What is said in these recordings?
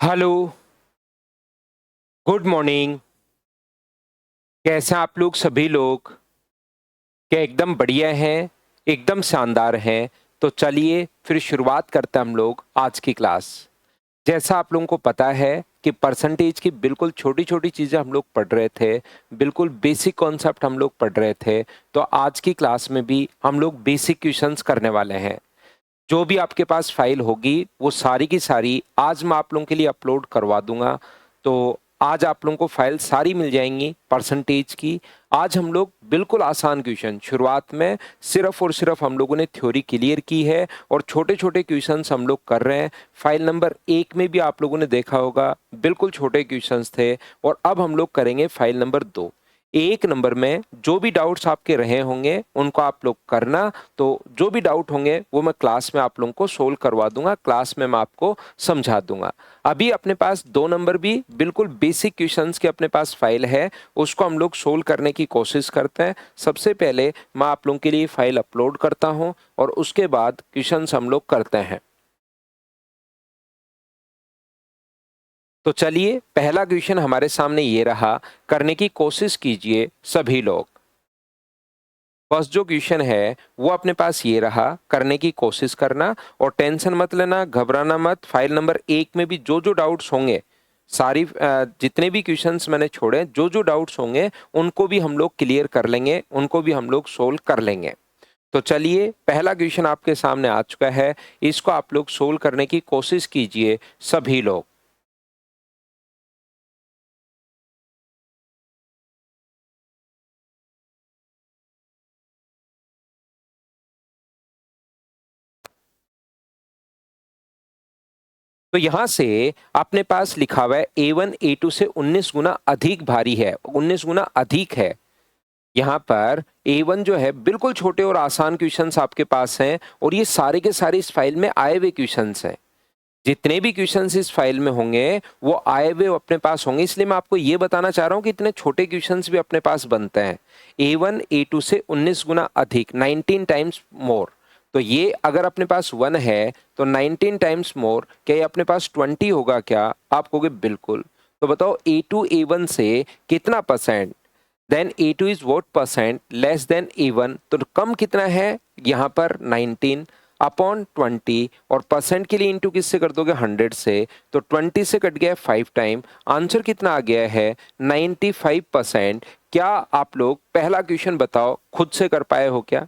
Hello, good morning. कैसे हैं आप लोग सभी लोग? क्या एकदम बढ़िया हैं, एकदम शानदार हैं। तो चलिए फिर शुरुआत करते हैं हम लोग आज की क्लास। जैसा आप लोगों को पता है कि परसेंटेज की बिल्कुल छोटी-छोटी चीज़ें हम लोग पढ़ रहे थे, बिल्कुल बेसिक कॉन्सेप्ट हम लोग पढ़ रहे थे। तो आज की क्लास में भी हम लोग बेसिक क्वेश्चंस करने वाले हैं। जो भी आपके पास फाइल होगी वो सारी की सारी आज मैं आप लोगों के लिए अपलोड करवा दूंगा। तो आज आप लोगों को फाइल सारी मिल जाएंगी परसेंटेज की। आज हम लोग बिल्कुल आसान क्वेश्चन शुरुआत में सिर्फ और सिर्फ हम लोगों ने थ्योरी क्लियर की है और छोटे छोटे क्वेश्चंस हम लोग कर रहे हैं। फाइल नंबर 1 में भी आप लोगों ने देखा होगा बिल्कुल छोटे क्वेश्चंस थे और अब हम लोग करेंगे फाइल नंबर 2। 1 नंबर में जो भी डाउट्स आपके रहे होंगे उनको आप लोग करना। तो जो भी डाउट होंगे वो मैं क्लास में आप लोगों को सोल्व करवा दूंगा, क्लास में मैं आपको समझा दूंगा। अभी अपने पास 2 नंबर भी बिल्कुल बेसिक क्वेश्चंस की अपने पास फाइल है, उसको हम लोग सोल्व करने की कोशिश करते हैं। सबसे पहले मैं आप लोगों के लिए फाइल अपलोड करता हूं और उसके बाद क्वेश्चंस हम लोग करते हैं। तो चलिए पहला क्वेश्चन हमारे सामने ये रहा, करने की कोशिश कीजिए सभी लोग। फर्स्ट जो क्वेश्चन है वो अपने पास ये रहा, करने की कोशिश करना और टेंशन मत लेना, घबराना मत। फाइल नंबर 1 में भी जो जो डाउट्स होंगे सारी जितने भी क्वेश्चंस मैंने छोड़े जो जो डाउट्स होंगे उनको भी हम लोग क्लियर कर लेंगे, उनको भी हम लोग सोल्व कर लेंगे। तो चलिए पहला क्वेश्चन आपके सामने आ चुका है, इसको आप लोग सोल्व करने की कोशिश कीजिए सभी लोग। तो यहां से अपने पास लिखा हुआ है A1 A2 से 19 गुना अधिक भारी है, 19 गुना अधिक है। यहाँ पर A1 जो है बिल्कुल छोटे और आसान क्वेश्चंस आपके पास हैं और ये सारे के सारे इस फाइल में आए हुए क्वेश्चंस हैं। जितने भी क्वेश्चंस इस फाइल में होंगे वो आए हुए अपने पास होंगे, इसलिए मैं आपको ये बताना चाह रहा हूँ कि इतने छोटे क्वेश्चंस भी अपने पास बनते हैं। A1 A2 से 19 गुना अधिक, 19 टाइम्स मोर। तो ये अगर अपने पास 1 है तो 19 टाइम्स मोर, क्या ये अपने पास 20 होगा क्या? आप कहोगे बिल्कुल। तो बताओ A2 A1 से कितना percent? Then A2 is what percent less than A1, तो कम कितना है यहाँ पर 19 अपॉन 20 और परसेंट के लिए इंटू किससे कर दोगे 100 से, तो 20 से कट गया 5 टाइम, आंसर कितना आ गया है 95%। क्या आप लोग पहला क्वेश्चन बताओ खुद से कर पाए हो क्या?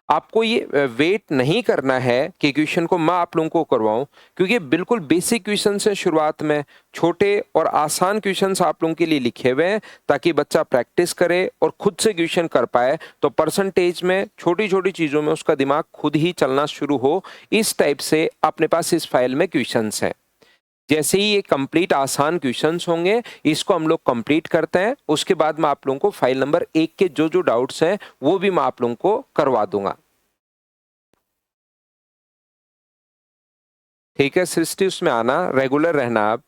आपको ये वेट नहीं करना है कि क्वेश्चन को मैं आप लोगों को करवाऊं, क्योंकि बिल्कुल बेसिक क्वेश्चन है। शुरुआत में छोटे और आसान क्वेश्चंस आप लोगों के लिए लिखे हुए हैं ताकि बच्चा प्रैक्टिस करे और खुद से क्वेश्चन कर पाए, तो परसेंटेज में छोटी छोटी चीजों में उसका दिमाग खुद ही चलना शुरू हो। इस टाइप से अपने पास इस फाइल में क्वेश्चंस हैं। जैसे ही ये कंप्लीट आसान क्वेश्चंस होंगे इसको हम लोग कंप्लीट करते हैं, उसके बाद मैं आप लोगों को फाइल नंबर 1 के जो जो डाउट्स हैं वो भी मैं आप लोगों को करवा दूंगा। ठीक है सृष्टि, उसमें आना, रेगुलर रहना आप।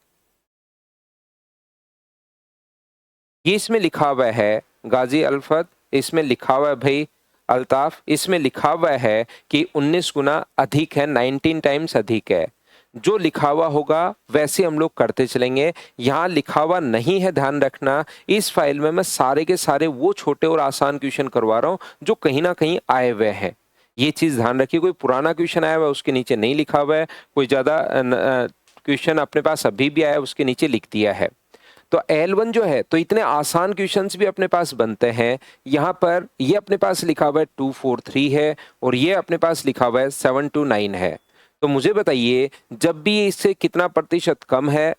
ये इसमें लिखा हुआ है गाजी अल्फत, इसमें लिखा हुआ है भाई अल्ताफ, इसमें लिखा हुआ है कि 19 गुना अधिक है, 19 टाइम्स अधिक है। जो लिखा हुआ होगा वैसे हम लोग करते चलेंगे। यहाँ लिखा हुआ नहीं है, ध्यान रखना। इस फाइल में मैं सारे के सारे वो छोटे और आसान क्वेश्चन करवा रहा हूँ जो कहीं ना कहीं आए हुए हैं। ये चीज ध्यान रखिए, कोई पुराना क्वेश्चन आया हुआ है उसके नीचे नहीं लिखा हुआ है, कोई ज्यादा क्वेश्चन अपने पास अभी भी आया है उसके नीचे लिख दिया है। तो L1 जो है, तो इतने आसान क्वेश्चंस भी अपने पास बनते हैं। यहाँ पर ये अपने पास लिखा हुआ है 243 है और ये अपने पास लिखा हुआ है 729 है। तो मुझे बताइए जब भी इससे कितना प्रतिशत कम है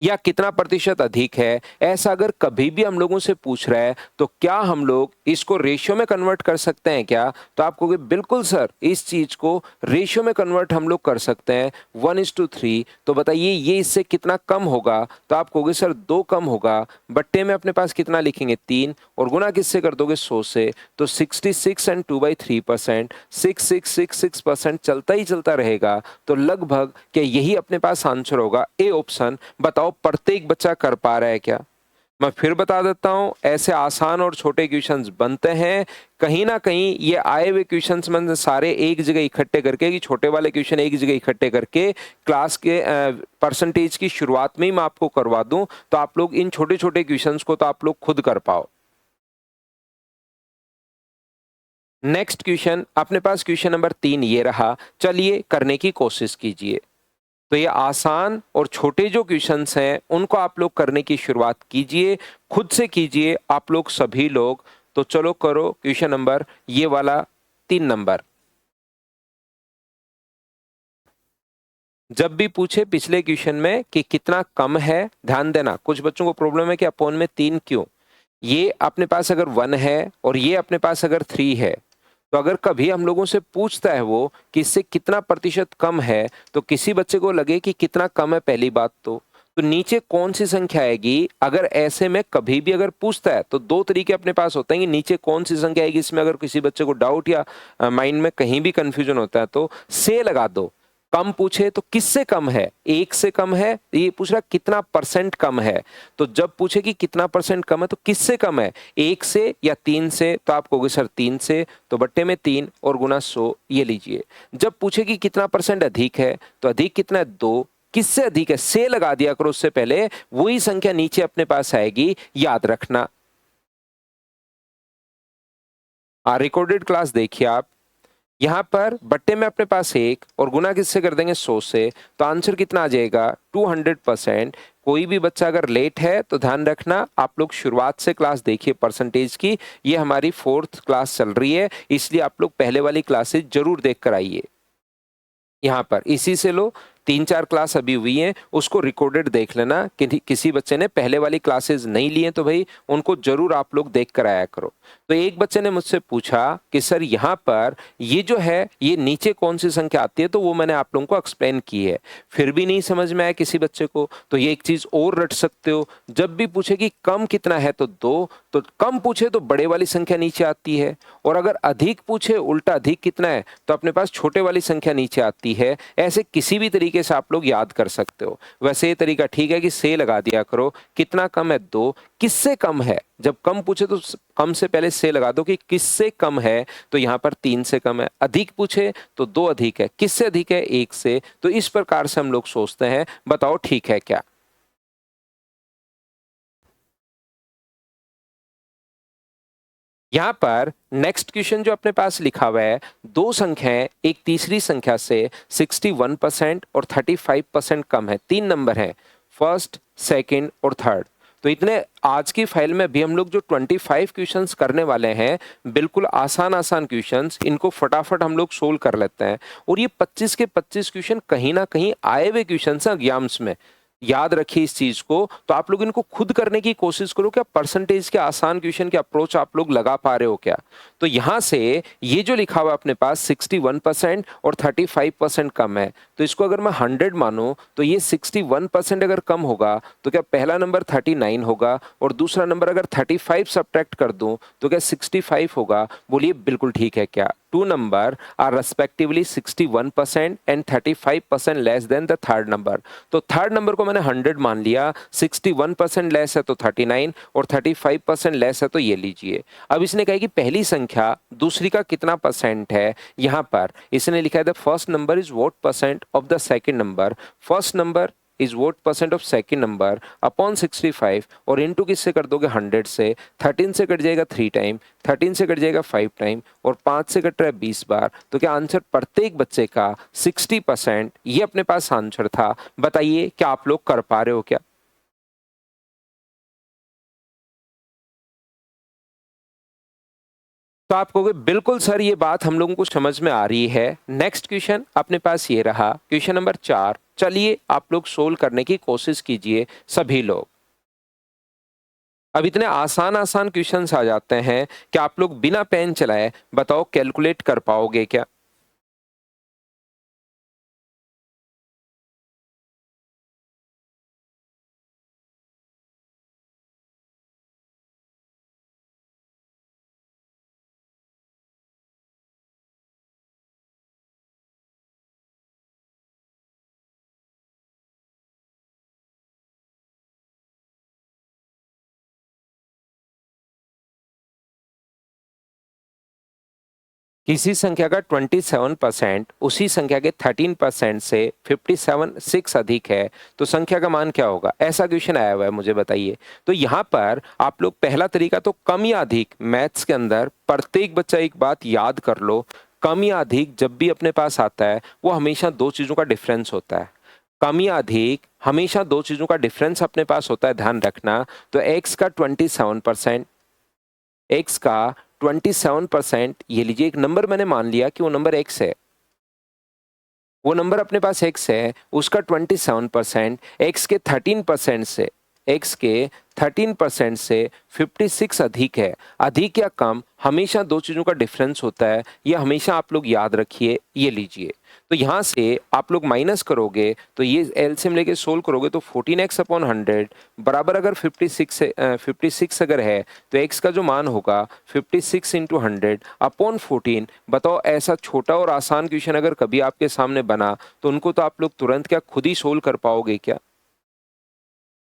या कितना प्रतिशत अधिक है, ऐसा अगर कभी भी हम लोगों से पूछ रहा है तो क्या हम लोग इसको रेशियो में कन्वर्ट कर सकते हैं क्या? तो आप कहोगे बिल्कुल सर, इस चीज को रेशियो में कन्वर्ट हम लोग कर सकते हैं 1:3। तो बताइए ये इससे कितना कम होगा? तो आप कहोगे सर 2 कम होगा। बट्टे में अपने पास कितना लिखेंगे 3 और गुना किससे कर दोगे 100 से, तो 66 एंड 2/3%, 6666% चलता ही चलता रहेगा। तो लगभग क्या यही अपने पास आंसर होगा, ए ऑप्शन। बताओ प्रत्येक बच्चा कर पा रहा है क्या? मैं फिर बता देता हूं, ऐसे आसान और छोटे क्वेश्चंस बनते हैं। कहीं ना कहीं ये आए हुए क्वेश्चंस में सारे एक जगह इकट्ठे करके, कि छोटे वाले क्वेश्चन एक जगह इकट्ठे करके क्लास के परसेंटेज की शुरुआत में ही मैं आपको करवा दूं, तो आप लोग इन छोटे छोटे क्वेश्चंस को तो आप लोग खुद कर पाओ। नेक्स्ट क्वेश्चन अपने पास क्वेश्चन नंबर 3 ये रहा, चलिए करने की कोशिश कीजिए। तो ये आसान और छोटे जो क्वेश्चंस हैं उनको आप लोग करने की शुरुआत कीजिए, खुद से कीजिए आप लोग सभी लोग। तो चलो करो क्वेश्चन नंबर ये वाला 3 नंबर। जब भी पूछे पिछले क्वेश्चन में कि कितना कम है, ध्यान देना कुछ बच्चों को प्रॉब्लम है कि अपोन में 3 क्यों। ये अपने पास अगर 1 है और ये अपने पास अगर 3 है, तो अगर कभी हम लोगों से पूछता है वो कि इससे कितना प्रतिशत कम है, तो किसी बच्चे को लगे कि कितना कम है, पहली बात तो नीचे कौन सी संख्या आएगी। अगर ऐसे में कभी भी अगर पूछता है तो दो तरीके अपने पास होते हैं कि नीचे कौन सी संख्या आएगी। इसमें अगर किसी बच्चे को डाउट या माइंड में कहीं भी कंफ्यूजन होता है तो से लगा दो। कम पूछे तो किससे कम है, एक से कम है, ये पूछ रहा कितना परसेंट कम है। तो जब पूछे कि कितना परसेंट कम है तो किससे कम है, एक से या 3 से, तो आप कहोगे सर 3 से, तो बट्टे में 3 और गुना 100 ये लीजिए। जब पूछे कि कितना परसेंट अधिक है, तो अधिक कितना है 2, किससे अधिक है से लगा दिया करो उससे पहले, वही संख्या नीचे अपने पास आएगी, याद रखना। रिकॉर्डेड क्लास देखिए आप, यहां पर बट्टे में अपने पास 1 और गुना किससे कर देंगे 100 से, तो आंसर कितना आ जाएगा 200%। कोई भी बच्चा अगर लेट है तो ध्यान रखना आप लोग शुरुआत से क्लास देखिए परसेंटेज की। ये हमारी 4th क्लास चल रही है, इसलिए आप लोग पहले वाली क्लासेज जरूर देख कर आइए। यहाँ पर इसी से लो, 3-4 क्लास अभी हुई हैं, उसको रिकॉर्डेड देख लेना। किसी बच्चे ने पहले वाली क्लासेस नहीं ली हैं तो भाई उनको जरूर आप लोग देख कर आया करो। तो एक बच्चे ने मुझसे पूछा कि सर यहाँ पर ये जो है ये नीचे कौन सी संख्या आती है, तो वो मैंने आप लोगों को एक्सप्लेन की है। फिर भी नहीं समझ में आया किसी बच्चे को, तो ये एक चीज और रट सकते हो। जब भी पूछे कि कम कितना है तो 2, तो कम पूछे तो बड़े वाली संख्या नीचे आती है, और अगर अधिक पूछे उल्टा अधिक कितना है तो अपने पास छोटे वाली संख्या नीचे आती है। ऐसे किसी भी तरीके से आप लोग याद कर सकते हो। वैसे ये तरीका ठीक है कि से लगा दिया करो, कितना कम है 2, किससे कम है, जब कम पूछे तो कम से पहले से लगा दो कि किससे कम है, तो यहाँ पर 3 से कम है। अधिक पूछे तो 2 अधिक है, किससे अधिक है 1 से। तो इस प्रकार से हम लोग सोचते हैं, बताओ ठीक है क्या। यहाँ पर नेक्स्ट क्वेश्चन जो अपने पास लिखा हुआ है, दो संख्याएं एक तीसरी संख्या से 61% और 35% कम है, 3 नंबर हैं, फर्स्ट सेकंड और थर्ड। तो इतने आज की फाइल में भी हम लोग जो 25 क्वेश्चंस करने वाले हैं, बिल्कुल आसान आसान क्वेश्चंस, इनको फटाफट हम लोग सोल्व कर लेते हैं। और ये 25 के 25 क्वेश्चन कहीं ना कहीं आए हुए क्वेश्चन हैं एग्जाम्स में, याद रखिए इस चीज को। तो आप लोग इनको खुद करने की कोशिश करो, क्या परसेंटेज के आसान क्वेश्चन के अप्रोच आप लोग लगा पा रहे हो क्या। तो यहां से ये जो लिखा हुआ है अपने पास 61% और 35% कम है, तो इसको अगर मैं 100 मानूं तो ये 61% अगर कम होगा तो क्या पहला नंबर 39 होगा, और दूसरा नंबर अगर 35 सब्ट्रैक्ट कर दूं तो क्या 65 होगा। बोलिए बिल्कुल ठीक है क्या। Two number are respectively 61% and 35% less than the third number. तो थर्ड नंबर को मैंने 100 मान लिया, 61% लेस है तो 39 और 35% लेस है तो ये लीजिए। अब इसने कहा कि पहली संख्या दूसरी का कितना परसेंट है। यहां पर इसने लिखा है the first number is what percent of the second number, first number is vote percent of second number upon 65, और इनटू किससे कर दोगे 100 से। 13 से कट जाएगा 3 टाइम, 13 से कट जाएगा 5 टाइम, और 5 से कट रहा है 20 बार। तो क्या आंसर प्रत्येक बच्चे का 60%, ये अपने पास आंसर था। बताइए क्या आप लोग कर पा रहे हो क्या। तो आप कहोगे बिल्कुल सर ये बात हम लोगों को समझ में आ रही है। नेक्स्ट क्वेश्चन अपने पास ये रहा, क्वेश्चन नंबर 4। चलिए आप लोग सोल्व करने की कोशिश कीजिए सभी लोग। अब इतने आसान आसान क्वेश्चंस आ जाते हैं कि आप लोग बिना पेन चलाए बताओ कैलकुलेट कर पाओगे क्या। किसी संख्या का 27% उसी संख्या के 13% से 57 अधिक है तो संख्या का मान क्या होगा? ऐसा क्वेश्चन आया हुआ है, मुझे बताइए। तो यहाँ पर आप लोग पहला तरीका तो कम या अधिक, मैथ्स के अंदर प्रत्येक बच्चा एक बात याद कर लो, कम या अधिक जब भी अपने पास आता है वो हमेशा दो चीजों का डिफरेंस होता है। कम या अधिक हमेशा दो चीजों का डिफरेंस अपने पास होता है, ध्यान रखना। तो एक्स का 27%, एक्स का 27%, ये लीजिए एक नंबर मैंने मान लिया कि वो नंबर एक्स है, वो नंबर अपने पास एक्स है, उसका 27% एक्स के 13% से, एक्स के 13% से 56 अधिक है। अधिक या कम हमेशा दो चीजों का डिफरेंस होता है, ये हमेशा आप लोग याद रखिए। ये लीजिए, तो यहां से आप लोग माइनस करोगे तो ये एलसीएम लेके सोल्व करोगे तो 14x अपॉन 100 बराबर, अगर 56 अगर है तो x का जो मान होगा 56 इंटू 100 अपॉन 14। बताओ, ऐसा छोटा और आसान क्वेश्चन अगर कभी आपके सामने बना तो उनको तो आप लोग तुरंत क्या खुद ही सोल्व कर पाओगे क्या?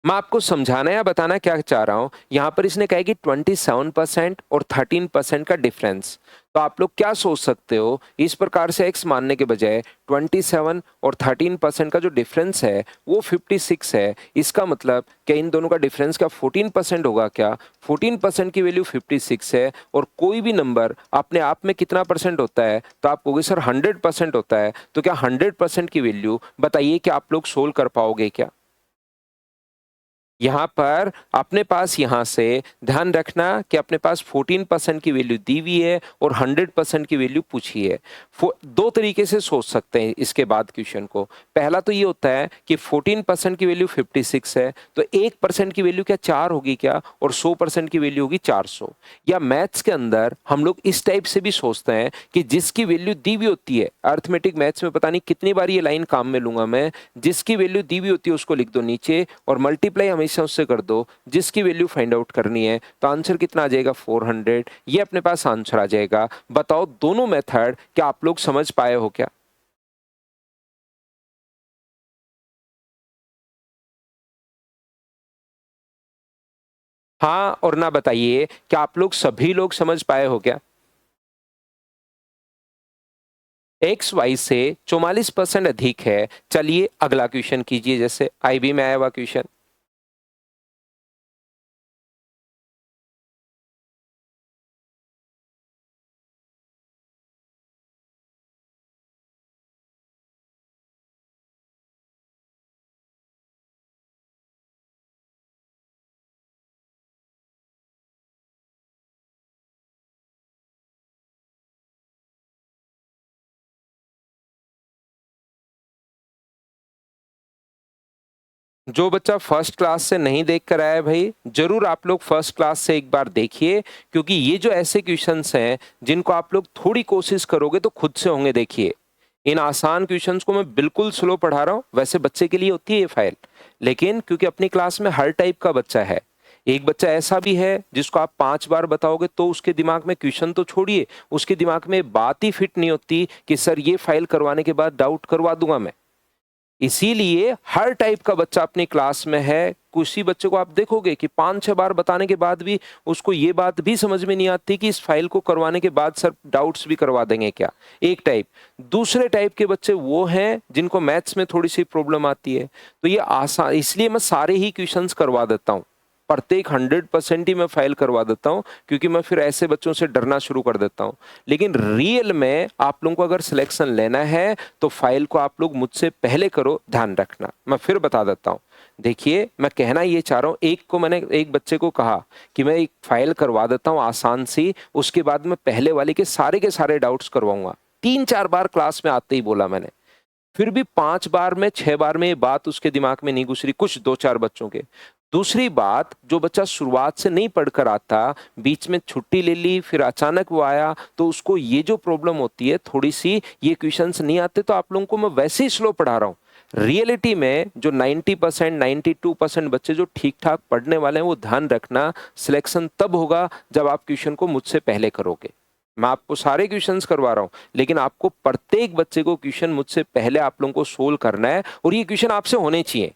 मैं आपको समझाना या बताना क्या चाह रहा हूं, यहां पर इसने कहा कि 27% और 13% का डिफरेंस। तो आप लोग क्या सोच सकते हो, इस प्रकार से x मानने के बजाय 27 और 13% का जो डिफरेंस है वो 56 है। इसका मतलब क्या इन दोनों का डिफरेंस क्या 14% होगा क्या? 14% की वैल्यू 56 है, और कोई भी नंबर अपने आप में कितना परसेंट होता है? तो आप कहोगे सर 100% होता है। तो क्या 100% की वैल्यू बताइए कि आप लोग सोल्व कर पाओगे क्या? यहाँ पर अपने पास, यहाँ से ध्यान रखना कि अपने पास 14% की वैल्यू दी हुई है और 100% की वैल्यू पूछी है। दो तरीके से सोच सकते हैं इसके बाद क्वेश्चन को। पहला तो ये होता है कि 14% की वैल्यू 56 है तो 1% की वैल्यू क्या 4 होगी क्या, और 100% की वैल्यू होगी 400। या मैथ्स के अंदर हम लोग इस टाइप से भी सोचते हैं कि जिसकी वैल्यू दी हुई होती है, अर्थमेटिक मैथ्स में पता नहीं कितनी बार ये लाइन काम में लूंगा मैं, जिसकी वैल्यू दी हुई होती है उसको लिख दो नीचे और मल्टीप्लाई हमेशा उससे कर दो जिसकी वैल्यू फाइंड आउट करनी है। तो आंसर कितना आ जाएगा 400, ये अपने पास आंसर आ जाएगा। बताओ दोनों मेथड क्या आप लोग समझ पाए हो क्या? हाँ और ना बताइए, क्या आप लोग सभी लोग समझ पाए हो क्या? एक्स वाई से 44% अधिक है। चलिए अगला क्वेश्चन कीजिए, जैसे आईबी में आया हुआ क्वेश्चन। जो बच्चा फर्स्ट क्लास से नहीं देख कर आया है भाई, जरूर आप लोग फर्स्ट क्लास से एक बार देखिए, क्योंकि ये जो ऐसे क्वेश्चंस हैं जिनको आप लोग थोड़ी कोशिश करोगे तो खुद से होंगे। देखिए, इन आसान क्वेश्चंस को मैं बिल्कुल स्लो पढ़ा रहा हूँ, वैसे बच्चे के लिए होती है ये फाइल, लेकिन क्योंकि अपनी क्लास में हर टाइप का बच्चा है। एक बच्चा ऐसा भी है जिसको आप 5 बार बताओगे तो उसके दिमाग में, क्वेश्चन तो छोड़िए, उसके दिमाग में बात ही फिट नहीं होती कि सर ये फाइल करवाने के बाद डाउट करवा दूंगा मैं। इसीलिए हर टाइप का बच्चा अपनी क्लास में है। किसी बच्चे को आप देखोगे कि 5-6 बार बताने के बाद भी उसको ये बात भी समझ में नहीं आती कि इस फाइल को करवाने के बाद सर डाउट्स भी करवा देंगे क्या। एक टाइप। दूसरे टाइप के बच्चे वो हैं जिनको मैथ्स में थोड़ी सी प्रॉब्लम आती है, तो ये आसान, इसलिए मैं सारे ही क्वेश्चंस करवा देता हूँ, प्रत्येक 100% ही मैं फाइल करवा देता हूँ, क्योंकि मैं फिर ऐसे बच्चों से डरना शुरू कर देता हूँ। लेकिन रियल में आप लोगों को अगर सिलेक्शन लेना है तो फाइल को आप लोग मुझसे पहले करो, ध्यान रखना। मैं फिर बता देता हूँ, देखिए मैं कहना ये चाह रहा हूँ, एक को मैंने एक बच्चे को कहा कि मैं एक फाइल करवा देता हूँ आसान सी, उसके बाद मैं पहले वाले के सारे डाउट्स करवाऊंगा। 3-4 बार क्लास में आते ही बोला मैंने, फिर भी 5 बार में 6 बार में ये बात उसके दिमाग में नहीं घुस रही, कुछ 2-4 बच्चों के। दूसरी बात, जो बच्चा शुरुआत से नहीं पढ़कर आता, बीच में छुट्टी ले ली, फिर अचानक वो आया, तो उसको ये जो प्रॉब्लम होती है थोड़ी सी, ये क्वेश्चंस नहीं आते तो आप लोगों को मैं वैसे ही स्लो पढ़ा रहा हूँ। रियलिटी में जो 90% 92% बच्चे जो ठीक ठाक पढ़ने वाले हैं, वो ध्यान रखना, सिलेक्शन तब होगा जब आप क्वेश्चन को मुझसे पहले करोगे। मैं आपको सारे क्वेश्चंस करवा रहा हूं, लेकिन आपको प्रत्येक बच्चे को क्वेश्चन मुझसे पहले आप लोगों को सोल्व करना है, और ये क्वेश्चन आपसे होने चाहिए।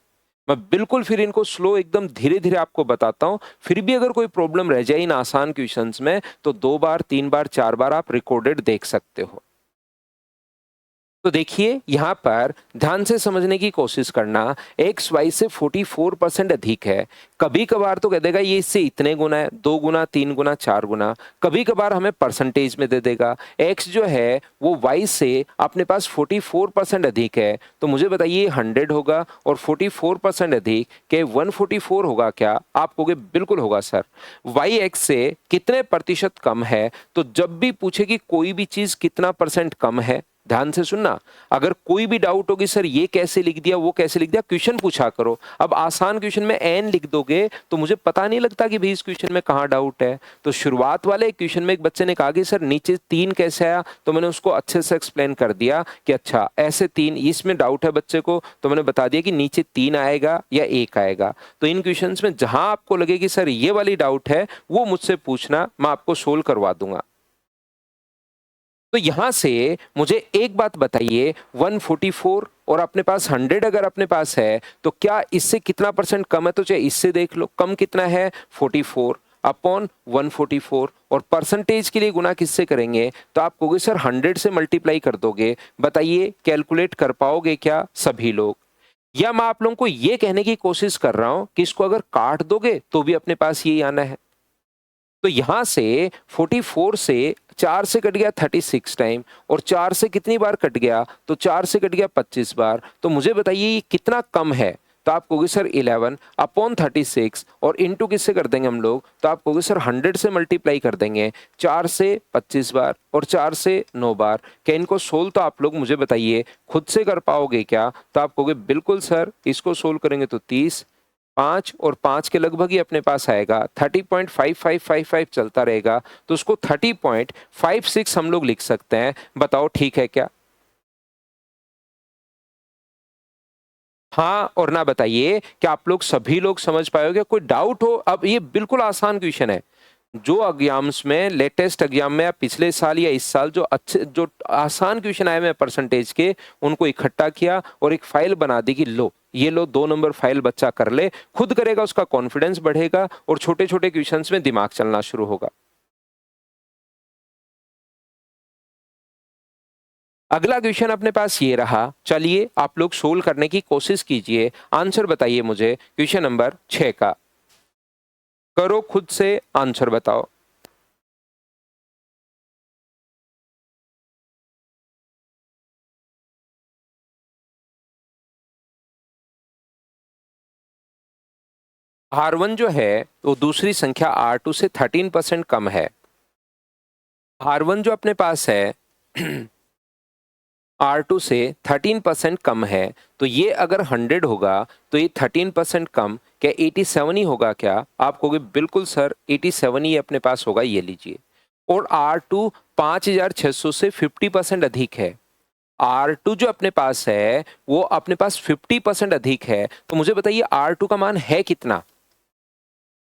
मैं बिल्कुल फिर इनको स्लो एकदम धीरे-धीरे आपको बताता हूँ। फिर भी अगर कोई प्रॉब्लम रह जाए इन आसान क्वेश्चंस में तो 2 बार, 3 बार, 4 बार आप रिकॉर्डेड देख सकते हो। तो देखिए यहाँ पर ध्यान से समझने की कोशिश करना, एक्स वाई से 44% अधिक है। कभी कभार तो कह देगा ये इससे इतने गुना है, 2 गुना, 3 गुना, 4 गुना। कभी कभार हमें परसेंटेज में दे देगा। एक्स जो है वो वाई से अपने पास 44% अधिक है, तो मुझे बताइए 100 होगा और 44% अधिक के 144 होगा क्या? आप कहोगे बिल्कुल होगा सर। वाई एक्स से कितने प्रतिशत कम है? तो जब भी पूछे कि कोई भी चीज कितना परसेंट कम है, ध्यान से सुनना। अगर कोई भी डाउट होगी सर ये कैसे लिख दिया, वो कैसे लिख दिया, क्वेश्चन पूछा करो। अब आसान क्वेश्चन में एन लिख दोगे तो मुझे पता नहीं लगता कि भाई इस क्वेश्चन में कहाँ डाउट है। तो शुरुआत वाले क्वेश्चन में एक बच्चे ने कहा कि सर नीचे 3 कैसे आया, तो मैंने उसको अच्छे से एक्सप्लेन कर दिया कि अच्छा ऐसे 3, इसमें डाउट है बच्चे को, तो मैंने बता दिया कि नीचे 3 आएगा या 1 आएगा। तो इन क्वेश्चन में जहां आपको लगे कि सर ये वाली डाउट है वो मुझसे पूछना, मैं आपको सोल्व करवा दूंगा। तो यहां से मुझे एक बात बताइए, 144 और अपने पास 100 अगर अपने पास है तो क्या इससे कितना परसेंट कम है? तो चाहे इससे देख लो, कम कितना है 44 अपॉन 144, और परसेंटेज के लिए गुना किससे करेंगे? तो आप कहोगे सर 100 से मल्टीप्लाई कर दोगे। बताइए कैलकुलेट कर पाओगे क्या सभी लोग? या मैं आप लोगों को ये कहने की कोशिश कर रहा हूं कि इसको अगर काट दोगे तो भी अपने पास यही आना है। तो यहां से 44 से 4 से कट गया 36 टाइम, और 4 से कितनी बार कट गया? तो 4 से कट गया 25 बार। तो मुझे बताइए ये कितना कम है? तो आप कहोगे सर 11 अपॉन 36, और इनटू किससे कर देंगे हम लोग? तो आप कहोगे सर 100 से मल्टीप्लाई कर देंगे, 4 से 25 बार और 4 से 9 बार। क्या इनको सोल्व तो आप लोग मुझे बताइए खुद से कर पाओगे क्या? तो आप कहोगे बिल्कुल सर, इसको सोल्व करेंगे तो 30, 5 और 5 के लगभग ही अपने पास आएगा, 30.5555 चलता रहेगा, तो उसको 30.56 हम लोग लिख सकते हैं। बताओ ठीक है क्या? हाँ और ना बताइए कि आप लोग सभी लोग समझ पाओगे। कोई डाउट हो? अब ये बिल्कुल आसान क्वेश्चन है। जो एग्जाम्स में, लेटेस्ट एग्जाम में या पिछले साल या इस साल जो अच्छे, जो आसान क्वेश्चन आए हुए परसेंटेज के, उनको इकट्ठा किया और एक फाइल बना दी कि लो ये लो 2 नंबर फाइल बच्चा कर ले, खुद करेगा, उसका कॉन्फिडेंस बढ़ेगा और छोटे छोटे क्वेश्चंस में दिमाग चलना शुरू होगा। अगला क्वेश्चन अपने पास ये रहा, चलिए आप लोग सोल्व करने की कोशिश कीजिए। आंसर बताइए मुझे क्वेश्चन नंबर 6 का। करो खुद से, आंसर बताओ। R1 जो है वो दूसरी संख्या R2 से 13% कम है। R1 जो अपने पास है R2 से 13% कम है, तो ये अगर 100 होगा तो ये 13% कम क्या 87 ही होगा क्या? आप कहोगे बिल्कुल सर 87 ही अपने पास होगा, ये लीजिए। और R2 5600 से 50% अधिक है। R2 जो अपने पास है वो अपने पास 50% अधिक है, तो मुझे बताइए R2 का मान है कितना?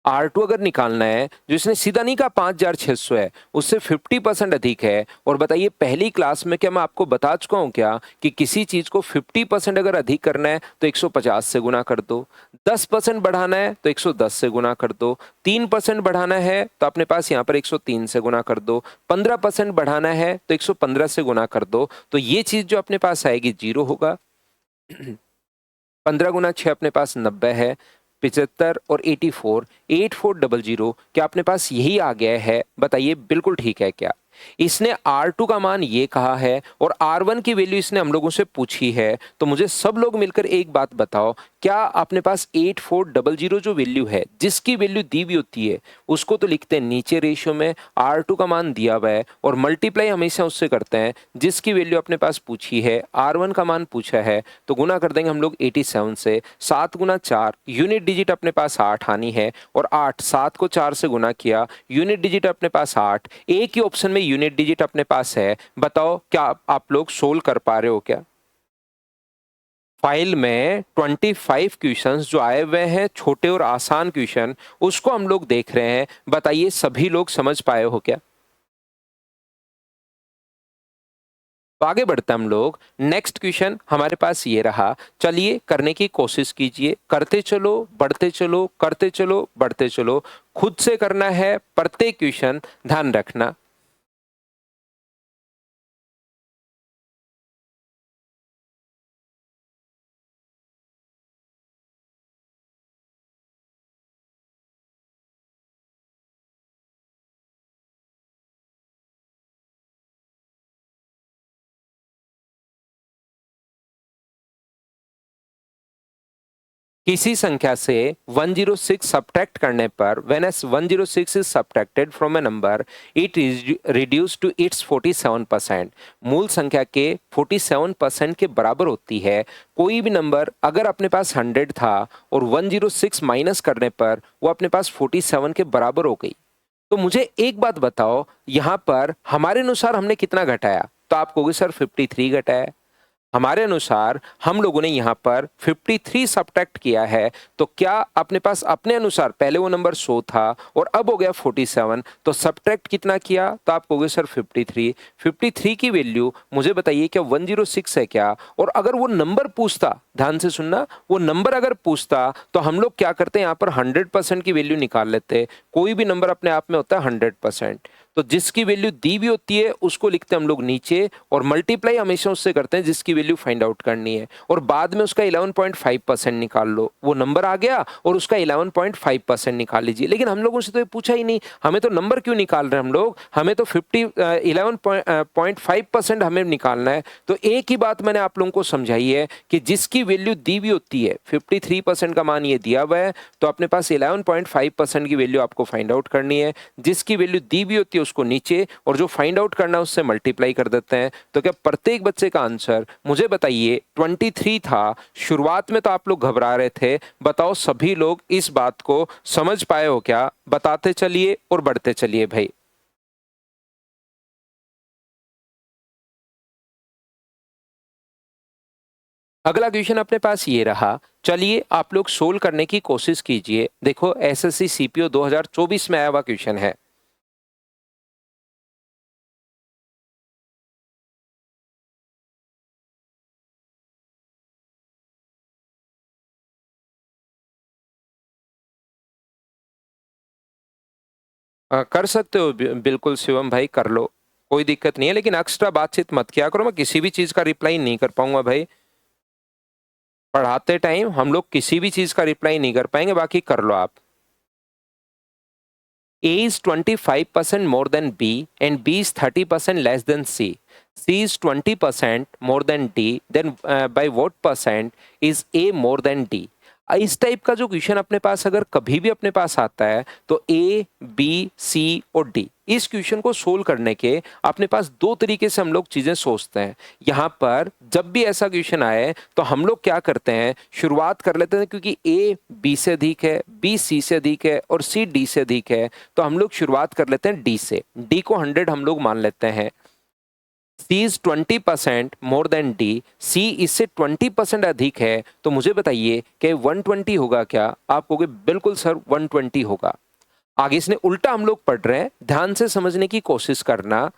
R2 अगर निकालना है, जो इसने सीधा नहीं कहा 5600 है, उससे 50% अधिक है। और बताइए पहली क्लास में क्या मैं आपको बता चुका हूं क्या कि किसी चीज को 50% अगर अधिक करना है तो 150 से गुना कर दो, 10% बढ़ाना है तो 110 से गुना कर दो, 3% बढ़ाना है तो अपने पास यहाँ पर 103 से गुना कर दो, 15% बढ़ाना है तो 115 से गुना कर दो। तो ये चीज जो अपने पास आएगी 0 होगा। 15 गुना 6 अपने पास 90 है, 75 और 84, 8400, क्या अपने पास यही आ गया है? बताइए बिल्कुल ठीक है क्या? इसने R2 का मान ये कहा है और R1 की वैल्यू इसने हम लोगों से पूछी है। तो मुझे सब लोग मिलकर एक बात बताओ, क्या अपने पास 8400 जो वैल्यू है, जिसकी वैल्यू दी हुई होती है, उसको तो लिखते हैं नीचे रेशियो में, R2 का मान दिया हुआ है, और मल्टीप्लाई हमेशा उससे करते हैं जिसकी वैल्यू अपने पास पूछी है, R1 का मान पूछा है, तो गुना कर देंगे हम लोग 87 से। 7 गुना 4, यूनिट डिजिट अपने पास 8 आनी है, और 8, 7 को 4 से गुना किया, यूनिट डिजिट अपने पास 8, एक ही ऑप्शन में यूनिट डिजिट अपने पास है। बताओ क्या आप लोग सोल्व कर पा रहे हो क्या? फाइल में 25 क्वेश्चंस जो आए हुए हैं, छोटे और आसान क्वेश्चन, उसको हम लोग देख रहे हैं। बताइए सभी लोग समझ पाए हो क्या? तो आगे बढ़ते हम लोग। नेक्स्ट क्वेश्चन हमारे पास ये रहा, चलिए करने की कोशिश कीजिए। करते चलो, बढ़ते चलो, करते चलो, बढ़ते चलो। खुद से करना है प्रत्येक क्वेश्चन, ध्यान रखना। किसी संख्या से 106 सब्ट्रैक्ट करने पर when as 106 is subtracted from a number it is reduce to its 47%। मूल संख्या के 47% के बराबर होती है। कोई भी नंबर अगर अपने पास 100 था और 106 माइनस करने पर वो अपने पास 47 के बराबर हो गई। तो मुझे एक बात बताओ, यहाँ पर हमारे अनुसार हमने कितना घटाया? तो आप कहोगे सर 53 घटाया। हमारे अनुसार हम लोगों ने यहाँ पर 53 सब्ट्रैक्ट किया है। तो क्या अपने पास अपने अनुसार पहले वो नंबर 100 था और अब हो गया 47, तो सब्ट्रैक्ट कितना किया? तो आप कहोगे सर 53। 53 की वैल्यू मुझे बताइए क्या 106 है क्या? और अगर वो नंबर पूछता, ध्यान से सुनना, वो नंबर अगर पूछता तो हम लोग क्या करते हैं, यहाँ पर 100% की वैल्यू निकाल लेते। कोई भी नंबर अपने आप में होता है 100%। तो जिसकी वैल्यू दी हुई होती है उसको लिखते हैं हम लोग नीचे और मल्टीप्लाई हमेशा उससे करते हैं जिसकी वैल्यू फाइंड आउट करनी है। और बाद में उसका 11.5% निकाल लो। वो नंबर आ गया और उसका 11.5% निकाल लीजिए। लेकिन हम लोगों से तो ये पूछा ही नहीं, हमें तो नंबर क्यों निकाल रहे हैं हम लोग? हमें तो 11.5% हमें निकालना है। तो एक ही बात मैंने आप लोगों को समझाई है कि जिसकी वैल्यू दी हुई होती है, 53% का मान ये दिया हुआ है, तो अपने पास 11.5% की वैल्यू आपको फाइंड आउट करनी है। जिसकी वैल्यू दी हुई होती है उसको नीचे और जो फाइंड आउट करना है उससे मल्टीप्लाई कर देते हैं। तो क्या प्रत्येक बच्चे का आंसर मुझे बताइए 23 था? शुरुआत में तो आप लोग घबरा रहे थे, बताओ सभी लोग इस बात को समझ पाए हो क्या? बताते चलिए और बढ़ते चलिए भाई। अगला क्वेश्चन अपने पास ये रहा, चलिए आप लोग सोल्व करने की कोशिश कीजिए। देखो एसएससी सीपीओ 2024 में आया हुआ क्वेश्चन है। कर सकते हो बिल्कुल शिवम भाई, कर लो, कोई दिक्कत नहीं है। लेकिन एक्स्ट्रा बातचीत मत किया करो, मैं किसी भी चीज का रिप्लाई नहीं कर पाऊंगा भाई। पढ़ाते टाइम हम लोग किसी भी चीज का रिप्लाई नहीं कर पाएंगे, बाकी कर लो आप। A is 25% more than B and B is 30% less than C. C is 20% more than D. Then by what percent is A more than D? इस टाइप का जो क्वेश्चन अपने पास अगर कभी भी अपने पास आता है तो A, B, C और D, इस क्वेश्चन को सोल्व करने के अपने पास दो तरीके से हम लोग चीजें सोचते हैं। यहाँ पर जब भी ऐसा क्वेश्चन आए तो हम लोग क्या करते हैं, शुरुआत कर लेते हैं, क्योंकि A B से अधिक है, B C से अधिक है और C D से अधिक है, तो हम लोग शुरुआत कर लेते हैं D से। D को 100 हम लोग मान लेते हैं। C is 20% more than D, C इससे 20% अधिक है, तो मुझे बताइए कि 120 होगा क्या? आप कहोगे बिल्कुल सर 120 होगा। आगे इसने उल्टा हम लोग पढ़ रहे हैं, ध्यान से समझने की कोशिश करना।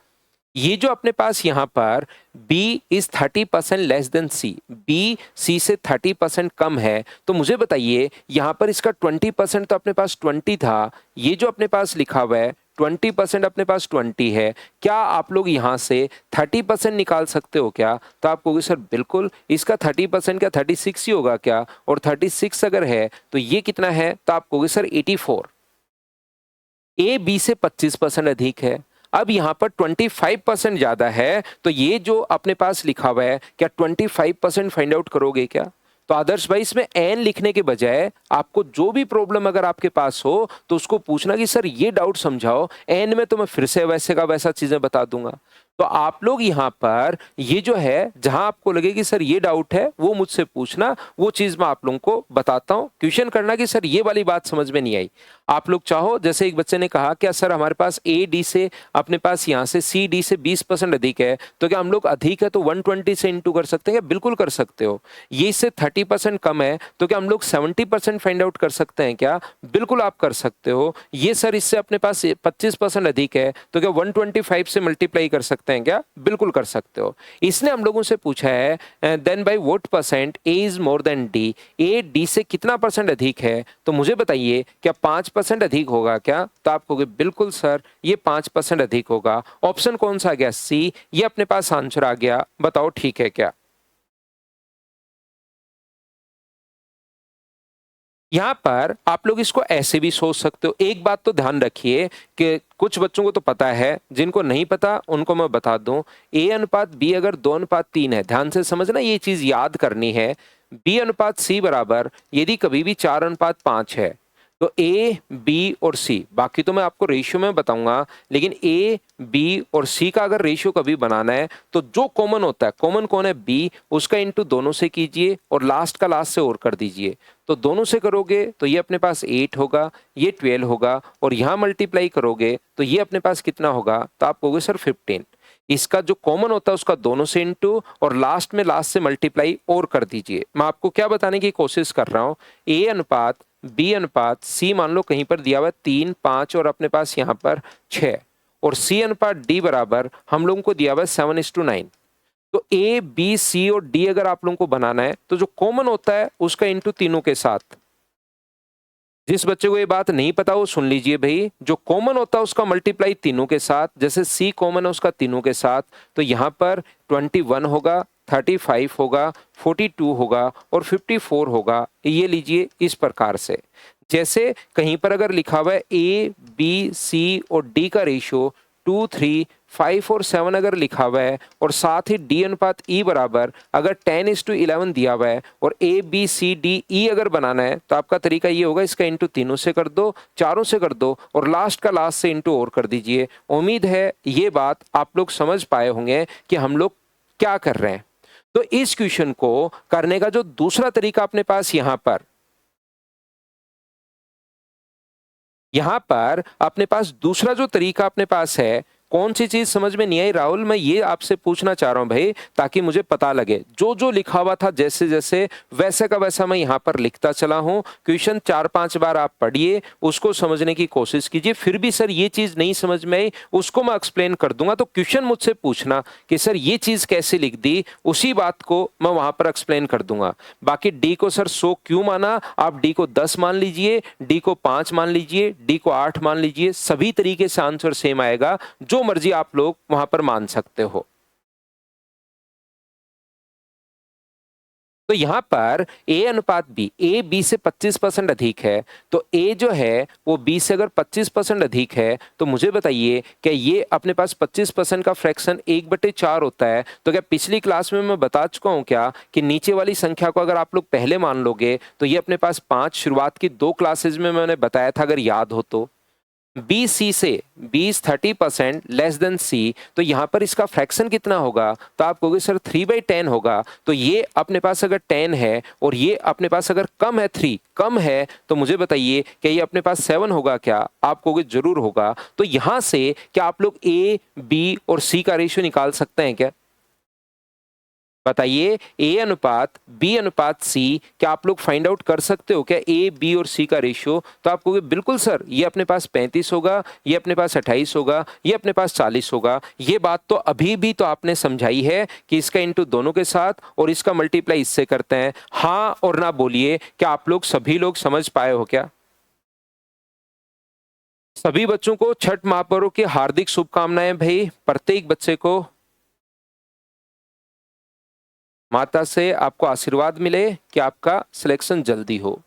ये जो अपने पास यहाँ पर B is 30% less than C, B C से 30% कम है, तो मुझे बताइए यहाँ पर इसका 20% तो अपने पास 20 था, ये जो अपने पास लिखा हुआ है 20% अपने पास 20 है। क्या आप लोग यहाँ से 30% निकाल सकते हो क्या? तो आप कहोगे सर बिल्कुल, इसका 30% क्या 36 ही होगा क्या? और 36 अगर है तो ये कितना है? तो आप कहोगे सर 84। ए बी से 25% अधिक है। अब यहाँ पर 25% ज्यादा है, तो ये जो अपने पास लिखा हुआ है क्या 25% फाइंड आउट करोगे क्या? तो आदर्श भाई इसमें एन लिखने के बजाय आपको जो भी प्रॉब्लम अगर आपके पास हो तो उसको पूछना कि सर ये डाउट समझाओ, एन में तो मैं फिर से वैसे का वैसा चीजें बता दूंगा। तो आप लोग यहाँ पर ये जो है जहां आपको लगे कि सर ये डाउट है वो मुझसे पूछना, वो चीज मैं आप लोगों को बताता हूँ। क्वेश्चन करना कि सर ये वाली बात समझ में नहीं आई। आप लोग चाहो, जैसे एक बच्चे ने कहा क्या सर हमारे पास ए डी से अपने पास यहाँ से सी डी से 20% अधिक है, तो क्या हम लोग अधिक है तो 120 से इंटू कर सकते हैं क्या? बिल्कुल कर सकते हो। ये इससे 30% कम है, तो क्या हम लोग 70% फाइंड आउट कर सकते हैं क्या? बिल्कुल आप कर सकते हो। ये सर इससे अपने पास 25% अधिक है, तो क्या 125 से मल्टीप्लाई कर सकते हैं सकते हैं क्या? बिल्कुल कर सकते हो। इसने हम लोगों से पूछा है then by what percent A is more than D, A D से कितना परसेंट अधिक है? तो मुझे बताइए क्या 5% अधिक होगा क्या? तो आप कहोगे बिल्कुल सर ये 5% अधिक होगा। ऑप्शन कौन सा आ गया? सी। ये अपने पास आंसर आ गया, बताओ ठीक है क्या? यहाँ पर आप लोग इसको ऐसे भी सोच सकते हो। एक बात तो ध्यान रखिए कि कुछ बच्चों को तो पता है, जिनको नहीं पता उनको मैं बता दूं। ए अनुपात बी अगर 2:3 है, ध्यान से समझना, ये चीज याद करनी है। बी अनुपात सी बराबर यदि कभी भी 4:5 है तो ए बी और सी, बाकी तो मैं आपको रेशियो में बताऊंगा, लेकिन ए बी और सी का अगर रेशियो कभी बनाना है तो जो कॉमन होता है, कॉमन कौन है? बी, उसका इंटू दोनों से कीजिए और लास्ट का लास्ट से और कर दीजिए। तो दोनों से करोगे तो ये अपने पास 8 होगा, ये 12 होगा, और यहां मल्टीप्लाई करोगे तो ये अपने पास कितना होगा? तो आप कहोगे सर 15। इसका जो कॉमन होता है उसका दोनों से इंटू और लास्ट में लास्ट से मल्टीप्लाई और कर दीजिए। मैं आपको क्या बताने की कोशिश कर रहा हूं, ए अनुपात बी अनुपात सी मान लो कहीं पर दिया हुआ 3, 5 और अपने पास यहाँ पर 6, और सी अनुपात डी बराबर हम लोगों को दिया हुआ 7:9। तो ए बी सी और डी अगर आप लोगों को बनाना है तो जो कॉमन होता है उसका इंटू तीनों के साथ। जिस बच्चे को ये बात नहीं पता वो सुन लीजिए भाई, जो कॉमन होता है उसका मल्टीप्लाई तीनों के साथ, जैसे सी कॉमन है उसका तीनों के साथ, तो यहां पर 21 होगा, 35 होगा, 42 होगा और 54 होगा। ये लीजिए इस प्रकार से। जैसे कहीं पर अगर लिखा हुआ है ए बी सी और डी का रेशियो 2, 3, 5 और 7 अगर लिखा हुआ है, और साथ ही डी अनुपात ई बराबर अगर 10:11 दिया हुआ है, और A B C D E अगर बनाना है तो आपका तरीका ये होगा, इसका इंटू तीनों से कर दो, चारों से कर दो, और लास्ट का लास्ट से इंटू और कर दीजिए। उम्मीद है ये बात आप लोग समझ पाए होंगे कि हम लोग क्या कर रहे हैं। तो इस क्वेश्चन को करने का जो दूसरा तरीका अपने पास यहां पर अपने पास दूसरा जो तरीका अपने पास है, कौन सी चीज समझ में नहीं आई राहुल? मैं ये आपसे पूछना चाह रहा हूं भाई, ताकि मुझे पता लगे। जो जो लिखा हुआ था जैसे जैसे वैसे का वैसा मैं यहां पर लिखता चला हूं। क्वेश्चन 4-5 बार आप पढ़िए, उसको समझने की कोशिश कीजिए। फिर भी सर ये चीज नहीं समझ में आई, उसको मैं एक्सप्लेन कर दूंगा। तो क्वेश्चन मुझसे पूछना कि सर ये चीज कैसे लिख दी, उसी बात को मैं वहां पर एक्सप्लेन कर दूंगा। बाकी डी को सर 100 क्यों माना, आप डी को 10 मान लीजिए, डी को 5 मान लीजिए, डी को 8 मान लीजिए, सभी तरीके से आंसर सेम आएगा। जो मर्जी आप लोग वहां पर मान सकते हो। तो यहां पर ए अनुपात बी, ए बी से 25% अधिक है, तो ए जो है वो बी से अगर 25% अधिक है, तो मुझे बताइए क्या ये अपने पास 25% का फ्रैक्शन 1/4 होता है? तो क्या पिछली क्लास में मैं बता चुका हूं क्या कि नीचे वाली संख्या को अगर आप लोग पहले मान लोगे तो ये अपने पास 5 शुरुआत की 2 क्लासेज में मैंने बताया था, अगर याद हो तो। बी सी से, बी इज 30% लेस देन सी, तो यहां पर इसका फ्रैक्शन कितना होगा? तो आप कहोगे सर 3/10 होगा। तो ये अपने पास अगर 10 है और ये अपने पास अगर कम है, 3 कम है, तो मुझे बताइए क्या ये अपने पास 7 होगा क्या? आप कहोगे जरूर होगा। तो यहां से क्या आप लोग ए बी और सी का रेशियो निकाल सकते हैं क्या? बताइए, ए अनुपात बी अनुपात सी, क्या आप लोग फाइंड आउट कर सकते हो क्या ए बी और सी का रेशियो? तो आप कहोगे बिल्कुल सर, ये अपने पास 35 होगा, ये अपने पास 28 होगा, ये अपने पास 40 होगा। ये बात तो अभी भी तो आपने समझाई है कि इसका इंटू दोनों के साथ और इसका मल्टीप्लाई इससे करते हैं। हाँ और ना बोलिए, क्या आप लोग सभी लोग समझ पाए हो क्या? सभी बच्चों को छठ महापर्व की हार्दिक शुभकामनाएं भाई। प्रत्येक बच्चे को माता से आपको आशीर्वाद मिले कि आपका सिलेक्शन जल्दी हो।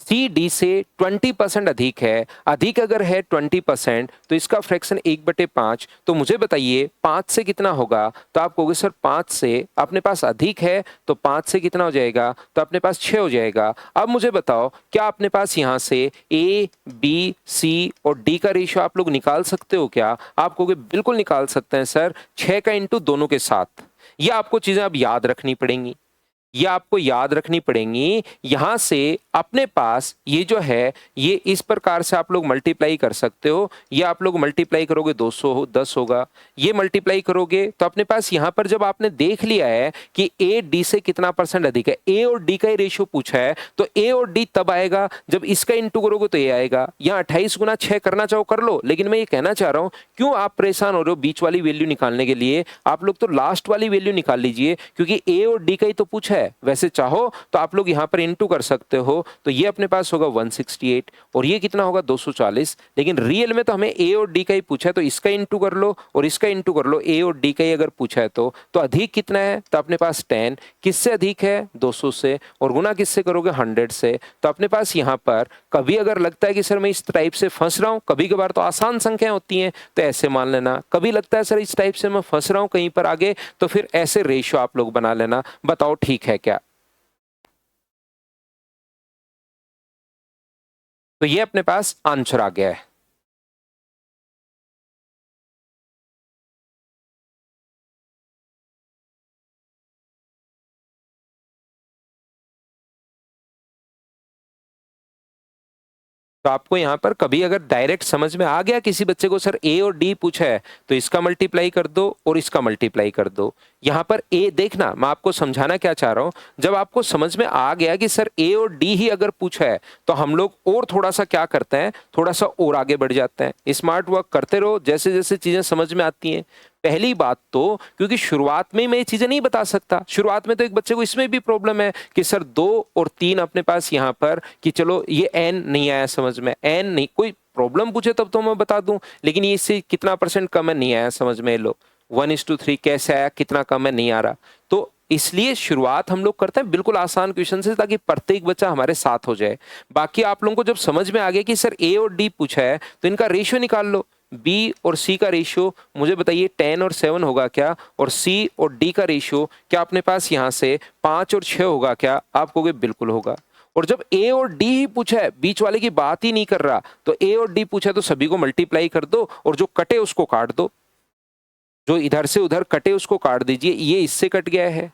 सी डी से 20% अधिक है, अधिक अगर है 20% तो इसका फ्रैक्शन 1/5। तो मुझे बताइए 5 से कितना होगा? तो आप कहोगे सर 5 से अपने पास अधिक है, तो 5 से कितना हो जाएगा? तो अपने पास 6 हो जाएगा। अब मुझे बताओ क्या अपने पास यहाँ से ए बी सी और डी का रेशियो आप लोग निकाल सकते हो क्या? आप कहोगे बिल्कुल निकाल सकते हैं सर, 6 का इंटू दोनों के साथ। ये आपको चीजें अब याद रखनी पड़ेंगी। ये आपको याद रखनी पड़ेंगी। यहां से अपने पास ये जो है ये इस प्रकार से आप लोग मल्टीप्लाई कर सकते हो। ये आप लोग मल्टीप्लाई करोगे 200 10 होगा। ये मल्टीप्लाई करोगे तो अपने पास यहां पर जब आपने देख लिया है कि ए डी से कितना परसेंट अधिक है, ए और डी का ही रेशियो पूछा है, तो ए और डी तब आएगा जब इसका इंटू करोगे तो ये आएगा। यहाँ 28 गुना 6 करना चाहो कर लो, लेकिन मैं ये कहना चाह रहा हूं क्यों आप परेशान हो रहे हो बीच वाली वैल्यू निकालने के लिए। आप लोग तो लास्ट वाली वैल्यू निकाल लीजिए, क्योंकि ए और डी का ही तो पूछा है। वैसे चाहो तो आप लोग यहां पर इंटू कर सकते हो, तो ये अपने पास होगा 168 और ये कितना होगा 240। लेकिन रियल में तो हमें ए और डी का ही पूछा है, तो इसका इंटू कर लो और इसका इंटू कर लो। ए और डी का ही अगर पूछा है तो अधिक कितना है, तो अपने पास 10 किससे अधिक है 200 से, और गुना किससे करोगे 100 से। तो अपने पास यहां पर कभी अगर लगता है कि सर मैं इस टाइप से फंस रहा हूं, कभी कभार तो आसान संख्याएं होती हैं तो ऐसे मान लेना, कभी लगता है सर इस टाइप से मैं फंस रहा हूं कहीं पर आगे, तो फिर ऐसे रेशियो आप लोग बना लेना। बताओ ठीक है क्या। तो ये अपने पास आंसर आ गया है। तो आपको यहाँ पर कभी अगर डायरेक्ट समझ में आ गया किसी बच्चे को सर ए और डी पूछा है, तो इसका मल्टीप्लाई कर दो और इसका मल्टीप्लाई कर दो। यहाँ पर ए देखना, मैं आपको समझाना क्या चाह रहा हूँ, जब आपको समझ में आ गया कि सर ए और डी ही अगर पूछा है, तो हम लोग और थोड़ा सा क्या करते हैं, थोड़ा सा और आगे बढ़ जाते हैं। स्मार्ट वर्क करते रहो जैसे जैसे चीजें समझ में आती हैं। पहली बात तो क्योंकि शुरुआत में मैं ये चीजें नहीं बता सकता, शुरुआत में तो एक बच्चे को इसमें भी प्रॉब्लम है कि सर 2 और 3 अपने पास यहाँ पर कि चलो ये एन नहीं आया समझ में, एन नहीं, कोई प्रॉब्लम पूछे तब तो मैं बता दूं, लेकिन ये इससे कितना परसेंट कम है नहीं आया समझ में, लो 1:3 कैसे आया, कितना कम है नहीं आ रहा। तो इसलिए शुरुआत हम लोग करते हैं बिल्कुल आसान क्वेश्चन से, ताकि प्रत्येक बच्चा हमारे साथ हो जाए। बाकी आप लोगों को जब समझ में आ गया कि सर ए और डी पूछा है, तो इनका रेशियो निकाल लो। बी और सी का रेशियो मुझे बताइए 10 और 7 होगा क्या, और सी और डी का रेशियो क्या अपने पास यहाँ से 5 और 6 होगा क्या, आप कहोगे बिल्कुल होगा। और जब ए और डी ही पूछा है, बीच वाले की बात ही नहीं कर रहा, तो ए और डी पूछा है तो सभी को मल्टीप्लाई कर दो और जो कटे उसको काट दो, जो इधर से उधर कटे उसको काट दीजिए। ये इससे कट गया है,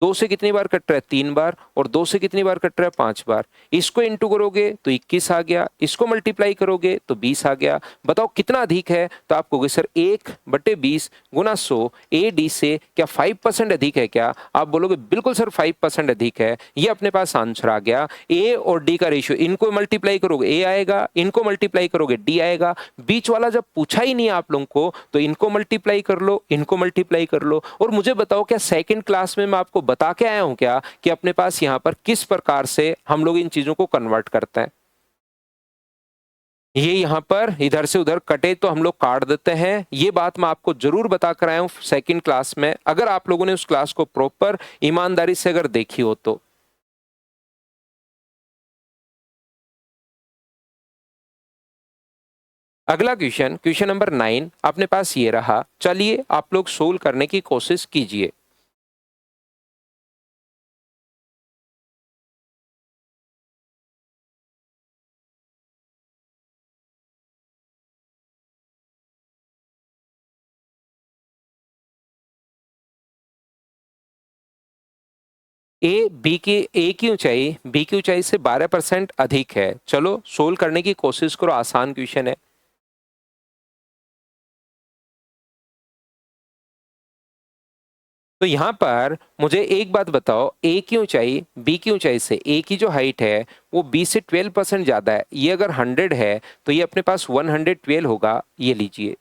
2 से कितनी बार कट रहा है 3 बार, और 2 से कितनी बार कट रहा है 5 बार। इसको इंटू करोगे तो 21 आ गया, इसको मल्टीप्लाई करोगे तो 20 आ गया। बताओ कितना अधिक है, तो आप कहोगे सर 1/20 गुना 100 ए डी से क्या 5% अधिक है क्या, आप बोलोगे बिल्कुल सर 5% अधिक है। ये अपने पास आंसर आ गया। ए और डी का रेशियो, इनको मल्टीप्लाई करोगे ए आएगा, इनको मल्टीप्लाई करोगे डी आएगा। बीच वाला जब पूछा ही नहीं आप लोगों को, तो इनको मल्टीप्लाई कर लो, इनको मल्टीप्लाई कर लो। और मुझे बताओ क्या सेकंड क्लास में मैं आपको बता के आया हूं क्या कि अपने पास यहां पर किस प्रकार से हम लोग इन चीजों को कन्वर्ट करते हैं। ये यहां पर इधर से उधर कटे तो हम लोग काट देते हैं, ये बात मैं आपको जरूर बता कर आया हूं सेकंड क्लास में, अगर आप लोगों ने उस क्लास को प्रॉपर ईमानदारी से अगर देखी हो तो। अगला क्वेश्चन, क्वेश्चन नंबर 9 अपने पास ये रहा। चलिए आप लोग सोल्व करने की कोशिश कीजिए। ए की ऊंचाई बी की ऊंचाई से 12% अधिक है। चलो सोल्व करने की कोशिश करो, आसान क्वेश्चन है। तो यहां पर मुझे एक बात बताओ, ए की ऊंचाई बी की ऊंचाई से, ए की जो हाइट है वो बी से 12% ज्यादा है। ये अगर 100 है तो ये अपने पास 112 होगा, ये लीजिए।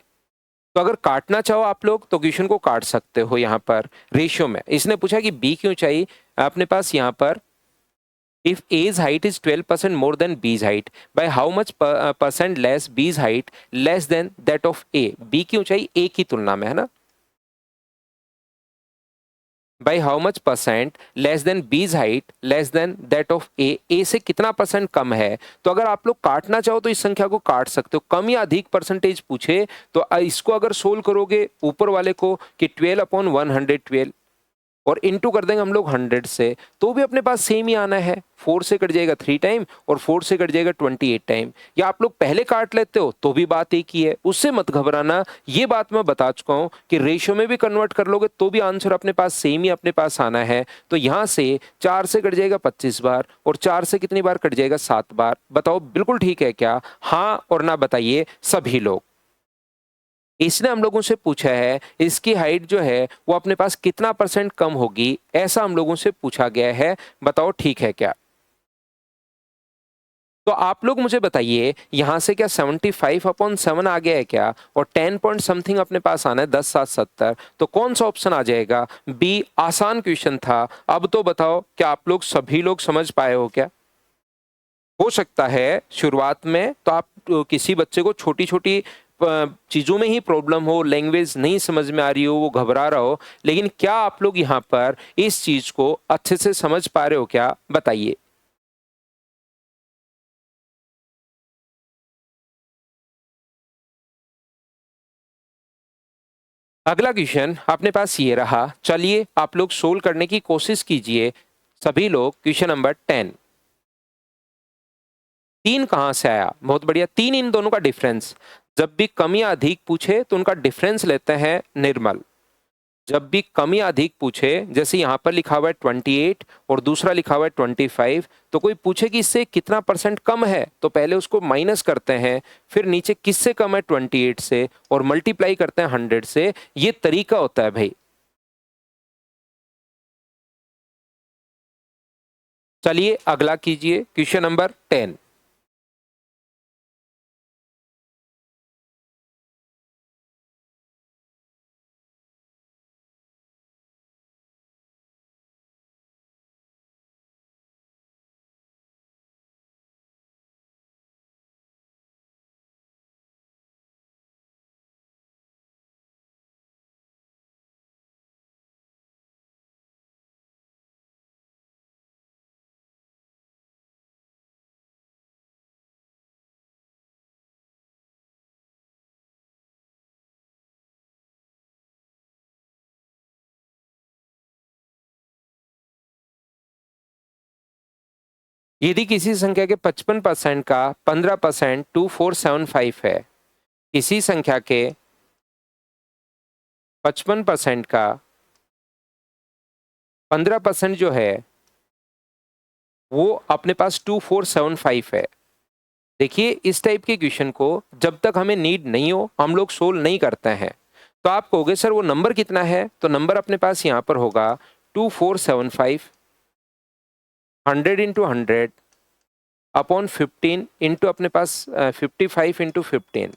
तो अगर काटना चाहो आप लोग तो क्वेश्चन को काट सकते हो यहाँ पर रेशियो में। इसने पूछा कि बी की ऊंचाई अपने पास यहाँ पर if A's height is 12% more than B's height, by how much percent less B's height less than that of A? B की ऊंचाई A की तुलना में है ना, by how much percent less than B's height less than that of A? A से कितना percent कम है। तो अगर आप लोग काटना चाहो तो इस संख्या को काट सकते हो, कम या अधिक परसेंटेज पूछे तो इसको अगर सोल्व करोगे ऊपर वाले को कि 12/112, और इनटू कर देंगे हम लोग 100 से, तो भी अपने पास सेम ही आना है। 4 से कट जाएगा 3 टाइम और 4 से कट जाएगा 28 टाइम। या आप लोग पहले काट लेते हो तो भी बात एक ही है, उससे मत घबराना। ये बात मैं बता चुका हूं कि रेशियो में भी कन्वर्ट कर लोगे तो भी आंसर अपने पास सेम ही अपने पास आना है। तो यहां से 4 से कट जाएगा 25 बार और 4 से कितनी बार कट जाएगा 7 बार। बताओ बिल्कुल ठीक है क्या? हाँ और ना बताइए सभी लोग। इसने हम लोगों से पूछा है इसकी हाइट जो है वो अपने पास कितना % कम होगी, ऐसा हम लोगों से पूछा गया है। बताओ ठीक है क्या? तो आप लोग मुझे बताइए यहां से क्या 75/7 आ गया है क्या? और 10 पॉइंट समथिंग अपने पास आना है, 10 7 70। तो कौन सा ऑप्शन आ जाएगा? बी। आसान क्वेश्चन था। अब तो बताओ क्या आप लोग सभी लोग समझ पाए हो क्या? हो सकता है शुरुआत में तो आप किसी बच्चे को छोटी छोटी चीजों में ही प्रॉब्लम हो, लैंग्वेज नहीं समझ में आ रही हो, वो घबरा रहा हो, लेकिन क्या आप लोग यहाँ पर इस चीज को अच्छे से समझ पा रहे हो क्या? बताइए। अगला क्वेश्चन अपने पास ये रहा, चलिए आप लोग सोल्व करने की कोशिश कीजिए सभी लोग। Question number 10। 3 कहां से आया? बहुत बढ़िया। 3 इन दोनों का डिफरेंस। जब भी कम या अधिक पूछे तो उनका डिफरेंस लेते हैं निर्मल। जब भी कम या अधिक पूछे, जैसे यहां पर लिखा हुआ है 28 और दूसरा लिखा हुआ है 25, तो कोई पूछे कि इससे कितना % कम है तो पहले उसको माइनस करते हैं, फिर नीचे किससे कम है 28 से और मल्टीप्लाई करते हैं 100 से। ये तरीका होता है भाई। चलिए अगला कीजिए क्वेश्चन नंबर 10। यदि किसी संख्या के 55% का 15% 2475 है, इसी संख्या के 55% का 15% जो है वो अपने पास 2475 है। देखिए इस टाइप के क्वेश्चन को जब तक हमें नीड नहीं हो हम लोग सोल्व नहीं करते हैं। तो आप कहोगे सर वो नंबर कितना है, तो नंबर अपने पास यहाँ पर होगा 2475 100 इंटू 100 अपॉन 15 इंटू अपने पास 55 इंटू 15।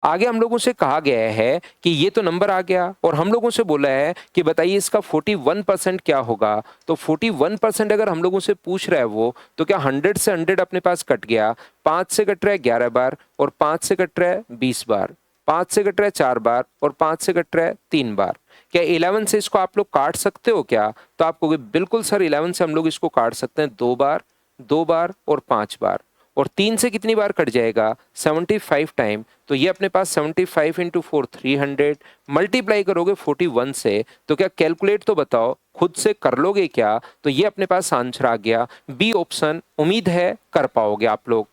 आगे हम लोगों से कहा गया है कि ये तो नंबर आ गया और हम लोगों से बोला है कि बताइए इसका 41% क्या होगा। तो 41% अगर हम लोगों से पूछ रहा है वो, तो क्या 100 से 100 अपने पास कट गया, 5 से कट रहा है 11 बार और 5 से कट रहा है 20 बार, 5 से कट रहा है 4 बार और 5 से कट रहा है 3 बार। क्या 11 से इसको आप लोग काट सकते हो क्या? तो आप कहोगे बिल्कुल सर 11 से हम लोग इसको काट सकते हैं 2 बार, 2 बार और 5 बार। और 3 से कितनी बार कट जाएगा? 75 टाइम। तो ये अपने पास 75 इंटू 4 300 मल्टीप्लाई करोगे 41 से, तो क्या कैलकुलेट तो बताओ खुद से कर लोगे क्या? तो ये अपने पास आंसर आ गया बी ऑप्शन। उम्मीद है कर पाओगे आप लोग।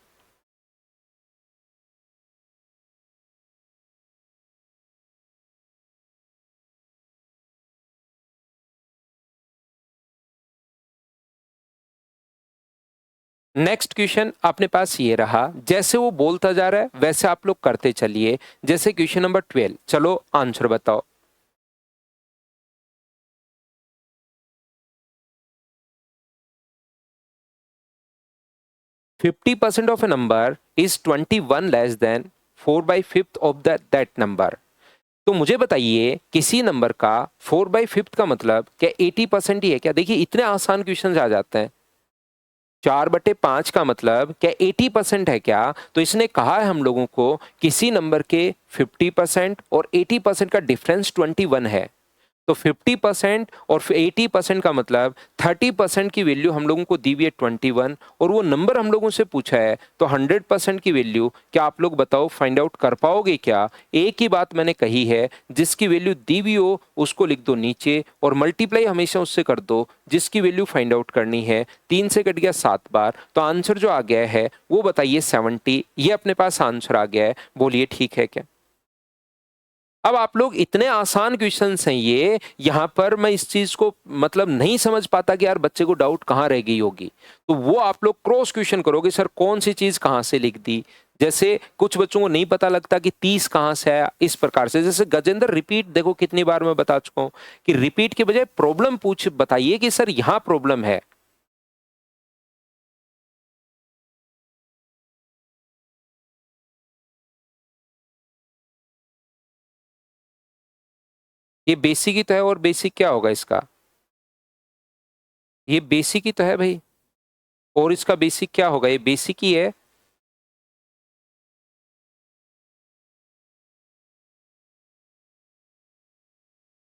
नेक्स्ट क्वेश्चन अपने पास ये रहा, जैसे वो बोलता जा रहा है वैसे आप लोग करते चलिए। जैसे क्वेश्चन नंबर 12, चलो आंसर बताओ। 50% of a number is 21 less than 4/5 of that number। तो मुझे बताइए किसी नंबर का 4/5 का मतलब क्या 80% ही है क्या? देखिए इतने आसान क्वेश्चन आ जाते हैं। 4/5 का मतलब क्या 80% है क्या? तो इसने कहा है हम लोगों को किसी नंबर के 50% और 80% का डिफरेंस 21 है। तो 50% और 80% का मतलब 30% की वैल्यू हम लोगों को दी हुई है 21 और वो नंबर हम लोगों से पूछा है, तो 100% की वैल्यू क्या आप लोग बताओ फाइंड आउट कर पाओगे क्या? एक ही बात मैंने कही है, जिसकी वैल्यू दी हुई हो उसको लिख दो नीचे और मल्टीप्लाई हमेशा उससे कर दो जिसकी वैल्यू फाइंड आउट करनी है। 3 से कट गया 7 बार, तो आंसर जो आ गया है वो बताइए 70। ये अपने पास आंसर आ गया है, बोलिए ठीक है क्या? अब आप लोग इतने आसान क्वेश्चंस हैं ये, यहाँ पर मैं इस चीज को मतलब नहीं समझ पाता कि यार बच्चे को डाउट कहाँ रह गई होगी। तो वो आप लोग क्रॉस क्वेश्चन करोगे, सर कौन सी चीज कहाँ से लिख दी। जैसे कुछ बच्चों को नहीं पता लगता कि 30 कहाँ से आया, इस प्रकार से। जैसे गजेंद्र रिपीट देखो कितनी बार मैं बता चुका हूँ कि रिपीट के बजाय प्रॉब्लम पूछ बताइए कि सर यहाँ प्रॉब्लम है। ये बेसिक ही तो है, और बेसिक क्या होगा इसका? ये बेसिक ही तो है भाई, और इसका बेसिक क्या होगा? ये बेसिक ही है।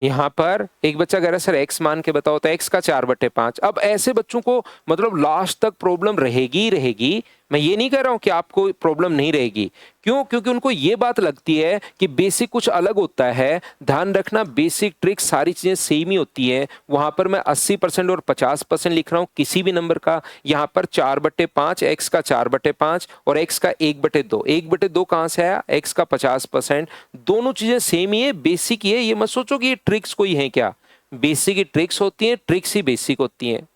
यहाँ पर एक बच्चा कह रहा है सर एक्स मान के बताओ, तो एक्स का 4/5। अब ऐसे बच्चों को मतलब लास्ट तक प्रॉब्लम रहेगी ही रहेगी। मैं ये नहीं कह रहा हूं कि आपको प्रॉब्लम नहीं रहेगी। क्यों? क्योंकि उनको ये बात लगती है कि बेसिक कुछ अलग होता है। ध्यान रखना, बेसिक ट्रिक सारी चीजें सेम ही होती हैं। वहां पर मैं 80% और 50% लिख रहा हूं किसी भी नंबर का। यहाँ पर 4/5, एक्स का 4/5 और एक्स का 1/2। 1/2 कहां से आया? एक्स का 50%। दोनों चीजें सेम ही है, बेसिक ही है। ये मत सोचो कि ये ट्रिक्स कोई है क्या। बेसिक ही ट्रिक्स होती हैं, ट्रिक्स ही बेसिक होती हैं।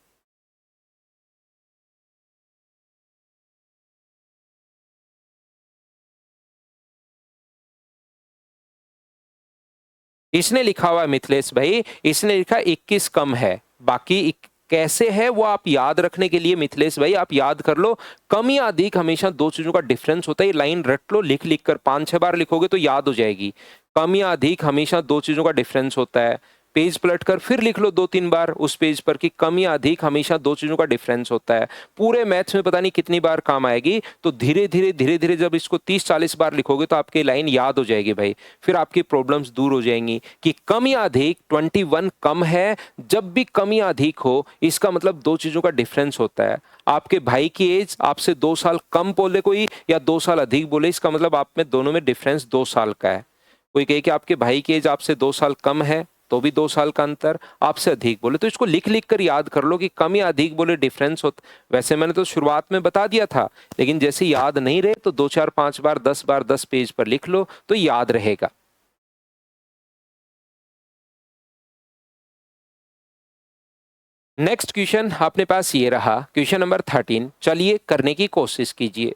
इसने लिखा हुआ है मिथिलेश भाई, इसने लिखा 21 कम है। बाकी कैसे है वो आप याद रखने के लिए मिथिलेश भाई आप याद कर लो। कम या अधिक हमेशा दो चीजों का डिफरेंस होता है। ये लाइन रट लो, लिख लिख कर 5-6 बार लिखोगे तो याद हो जाएगी। कम या अधिक हमेशा दो चीजों का डिफरेंस होता है। पेज पलट कर फिर लिख लो 2-3 बार उस पेज पर कि कम या अधिक हमेशा दो चीजों का डिफरेंस होता है। पूरे मैथ्स में पता नहीं कितनी बार काम आएगी। तो धीरे धीरे जब इसको 30-40 बार लिखोगे तो आपकी लाइन याद हो जाएगी भाई। फिर आपकी प्रॉब्लम्स दूर हो जाएंगी कि कम या अधिक 21 कम है। जब भी कम या अधिक हो इसका मतलब दो चीजों का डिफरेंस होता है। आपके भाई की एज आपसे 2 साल कम बोले कोई या 2 साल अधिक बोले, इसका मतलब आप में दोनों में डिफरेंस 2 साल का है। कोई कहे कि आपके भाई की एज आपसे 2 साल कम है तो भी 2 साल का अंतर, आपसे अधिक बोले तो इसको लिख लिख कर याद कर लो कि कम या अधिक बोले डिफरेंस होता। वैसे मैंने तो शुरुआत में बता दिया था, लेकिन जैसे याद नहीं रहे तो 2-4-5 बार 10 बार 10 पेज पर लिख लो तो याद रहेगा। नेक्स्ट क्वेश्चन अपने पास ये रहा, क्वेश्चन नंबर 13। चलिए करने की कोशिश कीजिए।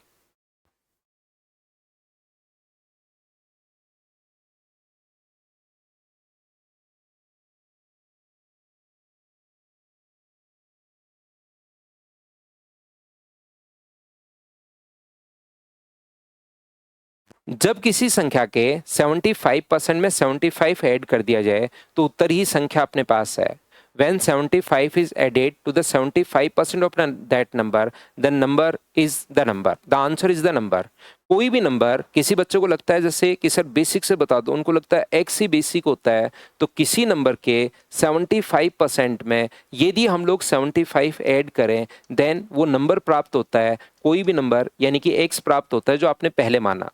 जब किसी संख्या के 75% में 75 ऐड कर दिया जाए तो उत्तर ही संख्या अपने पास है। When 75 is added to the 75% of that number, the number is the number. The answer is the number. कोई भी नंबर, किसी बच्चे को लगता है जैसे कि सर बेसिक से बता दो, उनको लगता है x ही बेसिक होता है। तो किसी नंबर के 75% में यदि हम लोग 75 ऐड करें देन वो नंबर प्राप्त होता है। कोई भी नंबर यानी कि x प्राप्त होता है जो आपने पहले माना।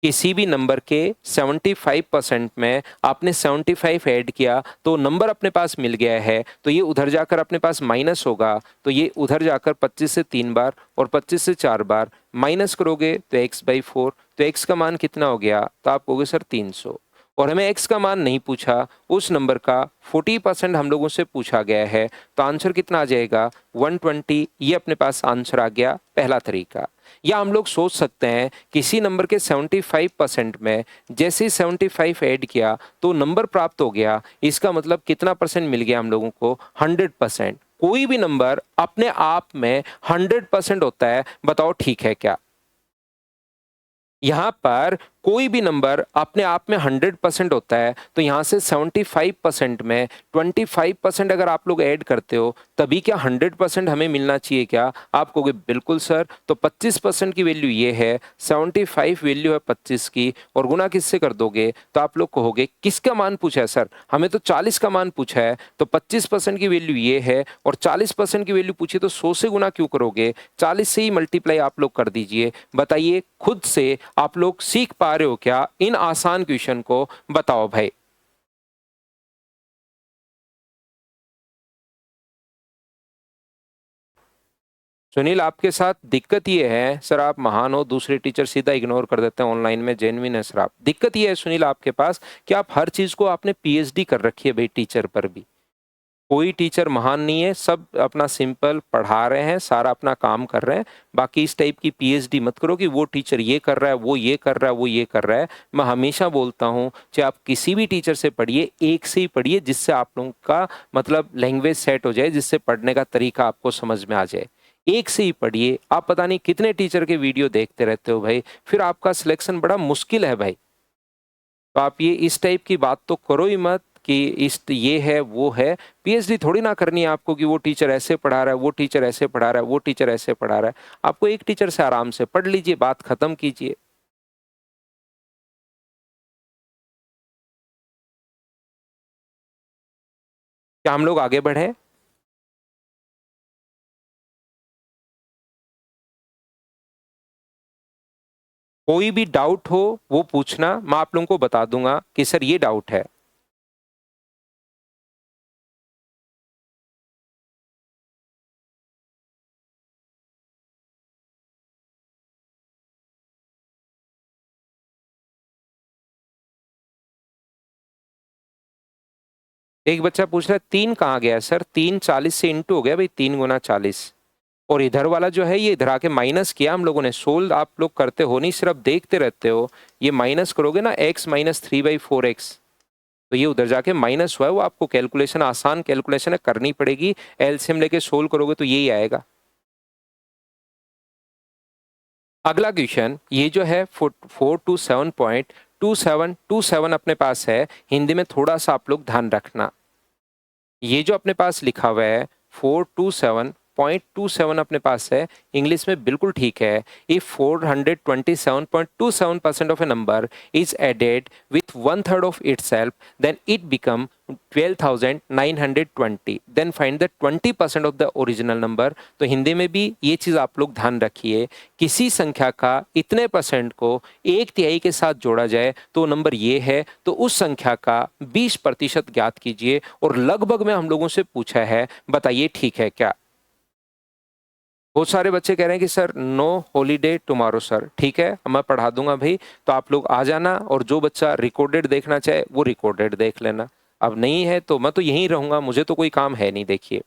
किसी भी नंबर के 75% में आपने 75 ऐड किया तो नंबर अपने पास मिल गया है। तो ये उधर जाकर अपने पास माइनस होगा, तो ये उधर जाकर 25 से 3 बार और 25 से 4 बार माइनस करोगे तो x/4। तो x का मान कितना हो गया? तो आप कहोगे सर 300। और हमें x का मान नहीं पूछा, उस नंबर का 40% हम लोगों से पूछा गया है। तो आंसर कितना आ जाएगा? 120। ये अपने पास आंसर आ गया, पहला तरीका। या हम लोग सोच सकते हैं किसी नंबर के 75% में जैसे ही 75 ऐड किया तो नंबर प्राप्त हो गया। इसका मतलब कितना परसेंट मिल गया हम लोगों को? 100%। कोई भी नंबर अपने आप में 100% होता है, बताओ ठीक है क्या? यहां पर कोई भी नंबर अपने आप में 100% होता है, तो यहाँ से 75% में 25% अगर आप लोग ऐड करते हो तभी क्या 100% हमें मिलना चाहिए क्या? आप कहोगे बिल्कुल सर, तो 25% की वैल्यू ये है, 75 वैल्यू है 25 की, और गुना किससे कर दोगे? तो आप लोग कहोगे किसका मान पूछा है सर? हमें तो 40 का मान पूछा है, तो 25% की वैल्यू ये है और 40% की वैल्यू पूछी तो 100 से गुना क्यों करोगे? 40 से ही मल्टीप्लाई आप लोग कर दीजिए। बताइए खुद से आप लोग सीख पा रहे हो क्या इन आसान क्वेश्चन को? बताओ भाई। सुनील, आपके साथ दिक्कत ये है सर, आप महान हो, दूसरे टीचर सीधा इग्नोर कर देते हैं ऑनलाइन में, जेन्युइन है सर आप। दिक्कत ये है सुनील आपके पास कि आप हर चीज को आपने पीएचडी कर रखी है भाई, टीचर पर भी। कोई टीचर महान नहीं है, सब अपना सिंपल पढ़ा रहे हैं, सारा अपना काम कर रहे हैं। बाकी इस टाइप की पीएचडी मत करो कि वो टीचर ये कर रहा है, वो ये कर रहा है, वो ये कर रहा है। मैं हमेशा बोलता हूँ चाहे आप किसी भी टीचर से पढ़िए, एक से ही पढ़िए जिससे आप लोगों का मतलब लैंग्वेज सेट हो जाए, जिससे पढ़ने का तरीका आपको समझ में आ जाए। एक से ही पढ़िए। आप पता नहीं कितने टीचर के वीडियो देखते रहते हो भाई, फिर आपका सिलेक्शन बड़ा मुश्किल है भाई। तो आप ये इस टाइप की बात तो करो ही मत कि इस ये है वो है। पीएचडी थोड़ी ना करनी है आपको कि वो टीचर ऐसे पढ़ा रहा है, वो टीचर ऐसे पढ़ा रहा है, वो टीचर ऐसे पढ़ा रहा है। आपको एक टीचर से आराम से पढ़ लीजिए, बात खत्म कीजिए। क्या हम लोग आगे बढ़े? कोई भी डाउट हो वो पूछना, मैं आप लोगों को बता दूंगा कि सर ये डाउट है। एक बच्चा पूछ रहा है 3 कहाँ गया सर? 3 40 से इंटू हो गया भाई, 3 गुना 40। और इधर वाला जो है ये इधर आके माइनस किया हम लोगों ने। सोल्व आप लोग करते हो नहीं, सिर्फ देखते रहते हो। ये माइनस करोगे ना, x माइनस 3/4x, तो ये उधर जाके माइनस हुआ है। वो आपको कैलकुलेशन, आसान कैलकुलेशन है, करनी पड़ेगी। एलसीएम लेके सोल्व करोगे तो यही आएगा। अगला क्वेश्चन ये जो है 427.2727 अपने पास है। हिंदी में थोड़ा सा आप लोग ध्यान रखना। ये जो अपने पास लिखा हुआ है 427.27 अपने पास है, इंग्लिश में बिल्कुल ठीक है। If 427.27% of a number is added with 1/3 of itself, then it become 12,920, then find the 20% of the original number. तो हिंदी में भी ये चीज आप लोग ध्यान रखिए, किसी संख्या का इतने परसेंट को 1/3 के साथ जोड़ा जाए तो नंबर ये है, तो उस संख्या का 20% ज्ञात कीजिए। और लगभग में हम लोगों से पूछा है, बताइए ठीक है क्या? बहुत सारे बच्चे कह रहे हैं कि sir no holiday tomorrow sir. ठीक है, मैं पढ़ा दूंगा भाई, तो आप लोग आ जाना। और जो बच्चा रिकॉर्डेड देखना चाहे वो रिकॉर्डेड देख लेना। अब नहीं है तो मैं तो यहीं रहूंगा, मुझे तो कोई काम है नहीं। देखिए,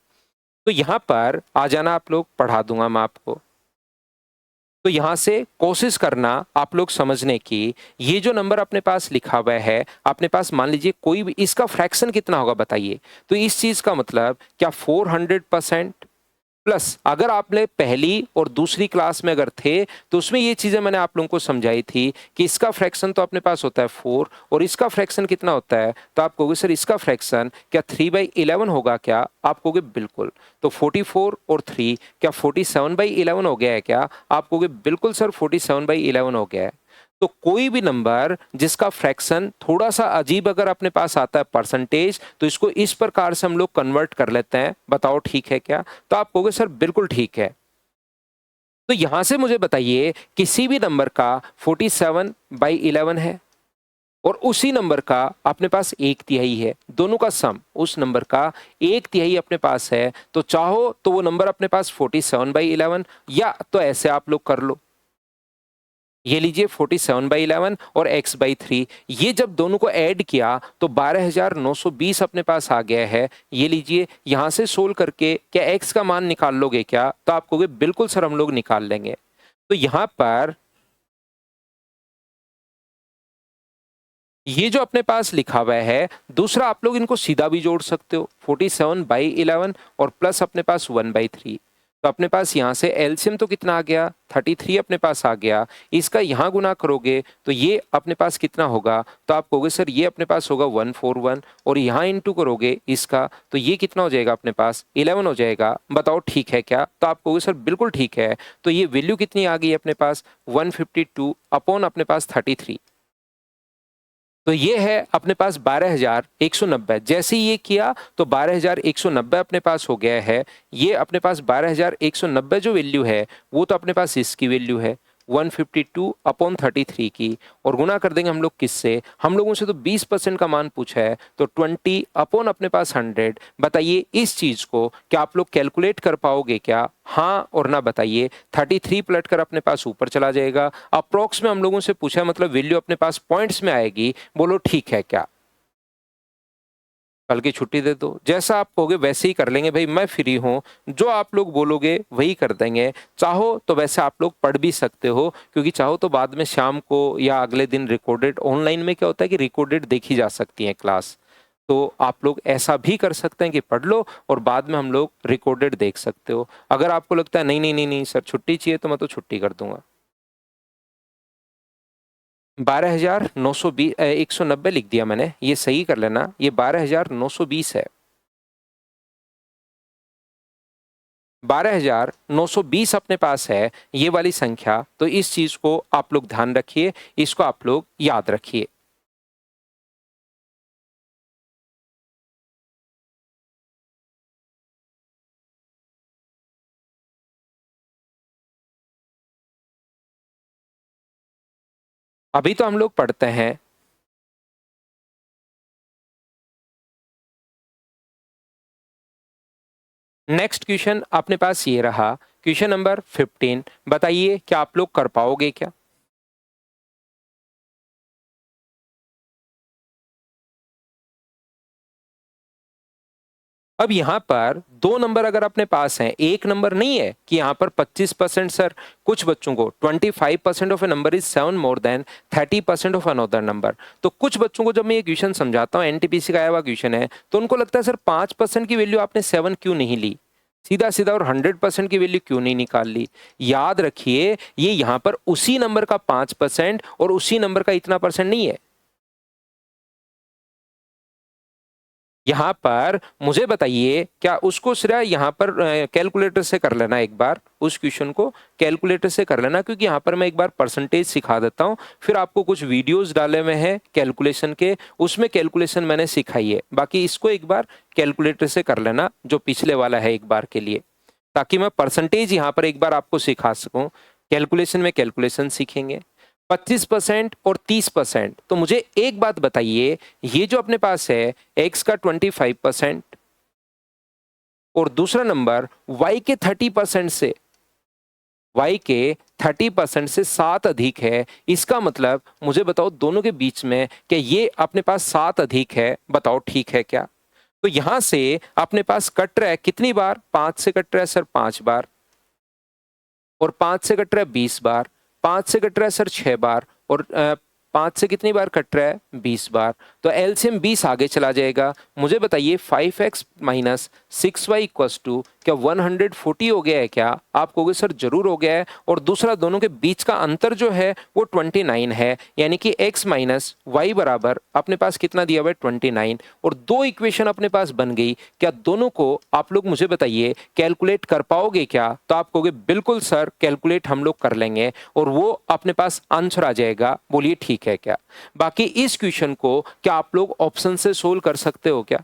तो यहाँ पर आ जाना आप लोग, पढ़ा दूंगा मैं आपको। तो यहां से कोशिश करना आप लोग समझने की। ये जो नंबर अपने पास लिखा हुआ है, अपने पास मान लीजिए कोई भी, इसका फ्रैक्शन कितना होगा बताइए? तो इस चीज का मतलब क्या 400% प्लस, अगर आपने पहली और दूसरी क्लास में अगर थे तो उसमें ये चीजें मैंने आप लोगों को समझाई थी कि इसका फ्रैक्शन तो अपने पास होता है 4, और इसका फ्रैक्शन कितना होता है? तो आप कहोगे सर इसका फ्रैक्शन क्या 3/11 होगा क्या? आप कहोगे बिल्कुल। तो 44 और 3 क्या 47/11 हो गया है क्या? आप कहोगे बिल्कुल सर 47/11 हो गया है। तो कोई भी नंबर जिसका फ्रैक्शन थोड़ा सा अजीब अगर अपने पास आता है परसेंटेज, तो इसको इस प्रकार से हम लोग कन्वर्ट कर लेते हैं। बताओ ठीक है क्या? तो आप कहोगे सर बिल्कुल ठीक है। तो यहां से मुझे बताइए किसी भी नंबर का 47/11 है और उसी नंबर का अपने पास 1/3 है, दोनों का सम उस नंबर का 1/3 अपने पास है, तो चाहो तो वो नंबर अपने पास 47/11, या तो ऐसे आप लोग कर लो, ये लीजिए 47/11 और x/3, ये जब दोनों को ऐड किया तो 12,920 अपने पास आ गया है। ये लीजिए, यहां से सोल्व करके क्या x का मान निकाल लोगे क्या? तो आप कहोगे बिल्कुल सर हम लोग निकाल लेंगे। तो यहां पर ये जो अपने पास लिखा हुआ है, दूसरा आप लोग इनको सीधा भी जोड़ सकते हो, 47/11 और प्लस अपने पास 1/3। तो अपने पास यहाँ से एलसीएम तो कितना आ गया, 33 अपने पास आ गया। इसका यहाँ गुना करोगे तो ये अपने पास कितना होगा, तो आप कहोगे सर ये अपने पास होगा 141, और यहाँ इंटू करोगे इसका तो ये कितना हो जाएगा अपने पास 11 हो जाएगा। बताओ ठीक है क्या, तो आप कहोगे सर बिल्कुल ठीक है। तो ये वैल्यू कितनी आ गई अपने पास 152 अपॉन अपने पास 33। तो ये है अपने पास 12,190। जैसे ही ये किया तो 12,190 अपने पास हो गया है। ये अपने पास 12,190 जो वैल्यू है वो तो अपने पास इसकी वैल्यू है 152 अपॉन 33 की, और गुना कर देंगे हम लोग किससे, हम लोगों से तो 20% का मान पूछा है तो 20 अपॉन अपने पास 100। बताइए इस चीज को क्या आप लोग कैलकुलेट कर पाओगे क्या, हाँ और ना बताइए। 33 पलट कर अपने पास ऊपर चला जाएगा, अप्रोक्स में हम लोगों से पूछा है मतलब वैल्यू अपने पास पॉइंट्स में आएगी। बोलो ठीक है क्या, कल की छुट्टी दे दो, जैसा आप कहोगे वैसे ही कर लेंगे भाई, मैं फ्री हूँ, जो आप लोग बोलोगे वही कर देंगे। चाहो तो वैसे आप लोग पढ़ भी सकते हो, क्योंकि चाहो तो बाद में शाम को या अगले दिन रिकॉर्डेड, ऑनलाइन में क्या होता है कि रिकॉर्डेड देखी जा सकती है क्लास, तो आप लोग ऐसा भी कर सकते हैं कि पढ़ लो और बाद में हम लोग रिकॉर्डेड देख सकते हो। अगर आपको लगता है नहीं नहीं नहीं नहीं सर छुट्टी चाहिए, तो मैं तो छुट्टी कर दूंगा। 12,920 190 लिख दिया मैंने, ये सही कर लेना, ये 12,920 है। 12,920 अपने पास है ये वाली संख्या, तो इस चीज को आप लोग ध्यान रखिए, इसको आप लोग याद रखिए। अभी तो हम लोग पढ़ते हैं नेक्स्ट क्वेश्चन। अपने पास ये रहा क्वेश्चन नंबर 15। बताइए क्या आप लोग कर पाओगे क्या। अब यहाँ पर दो नंबर अगर अपने पास हैं, एक नंबर नहीं है कि यहाँ पर 25% सर, कुछ बच्चों को 25% of a number is 7 more than 30% of another number. तो कुछ बच्चों को जब मैं ये क्वेश्चन समझाता हूँ, एनटीपीसी का आया हुआ क्वेश्चन है, तो उनको लगता है सर 5% की वैल्यू आपने 7 क्यों नहीं ली सीधा सीधा, और 100% की वैल्यू क्यों नहीं निकाल ली। याद रखिए ये यहाँ पर उसी नंबर का 5% और उसी नंबर का इतना परसेंट नहीं है। यहाँ पर मुझे बताइए क्या उसको सिर्फ यहाँ पर कैलकुलेटर से कर लेना, एक बार उस क्वेश्चन को कैलकुलेटर से कर लेना, क्योंकि यहाँ पर मैं एक बार परसेंटेज सिखा देता हूँ, फिर आपको कुछ वीडियोस डाले हुए हैं कैलकुलेशन के, उसमें कैलकुलेशन मैंने सिखाई है। बाकी इसको एक बार कैलकुलेटर से कर लेना जो पिछले वाला है एक बार के लिए, ताकि मैं परसेंटेज यहाँ पर एक बार आपको सिखा सकूं। कैलकुलेशन में कैलकुलेशन सीखेंगे 25% और 30%। तो मुझे एक बात बताइए, ये जो अपने पास है x का 25% और दूसरा नंबर y के 30% से, y के 30% से 7 अधिक है, इसका मतलब मुझे बताओ दोनों के बीच में क्या ये अपने पास 7 अधिक है। बताओ ठीक है क्या। तो यहां से अपने पास कट रहा है कितनी बार, 5 से कट रहा है सर 5 बार, और 5 से कट रहा है 20 बार, 5 से कट रहा है सर 6 बार, और 5 से कितनी बार कट रहा है 20 बार। तो एलसीएम 20 आगे चला जाएगा। मुझे बताइए 5x minus 6y equals to क्या 140 हो गया है क्या। आप कहोगे सर जरूर हो गया है, और दूसरा दोनों के बीच का अंतर जो है वो 29 है, यानी कि x माइनस वाई बराबर अपने पास कितना दिया हुआ है 29, और दो इक्वेशन अपने पास बन गई। क्या दोनों को आप लोग मुझे बताइए कैलकुलेट कर पाओगे क्या। तो आप कहोगे बिल्कुल सर कैलकुलेट हम लोग कर लेंगे, और वो अपने पास आंसर आ जाएगा। बोलिए ठीक है क्या। बाकी इस क्वेश्चन को क्या आप लोग ऑप्शन से सोल्व कर सकते हो क्या।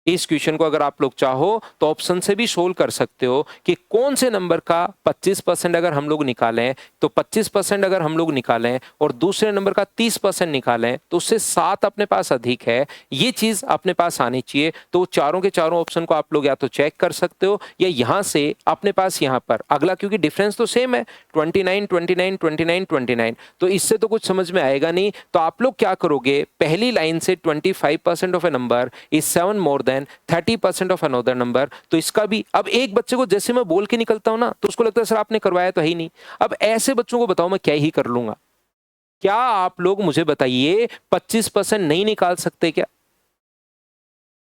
इस क्वेश्चन को अगर आप लोग चाहो तो ऑप्शन से भी सोल्व कर सकते हो कि कौन से नंबर का 25% अगर हम लोग निकालें, तो 25% अगर हम लोग निकालें और दूसरे नंबर का 30% निकालें तो उससे 7 अपने पास अधिक है। ये चीज अपने पास आनी चाहिए। तो चारों के चारों ऑप्शन को आप लोग या तो चेक कर सकते हो, या यहां से अपने पास यहां पर अगला, क्योंकि डिफरेंस तो सेम है 29 29 29 29, तो इससे तो कुछ समझ में आएगा नहीं। तो आप लोग क्या करोगे, पहली लाइन से 25% of a number is 7 more than 30% of another number. तो इसका भी अब एक बच्चे को जैसे मैं बोल के निकलता हूं ना, तो उसको लगता है सर आपने करवाया तो है ही नहीं। अब ऐसे बच्चों को बताओ मैं क्या ही कर लूंगा। क्या आप लोग मुझे बताइए 25% नहीं निकाल सकते क्या।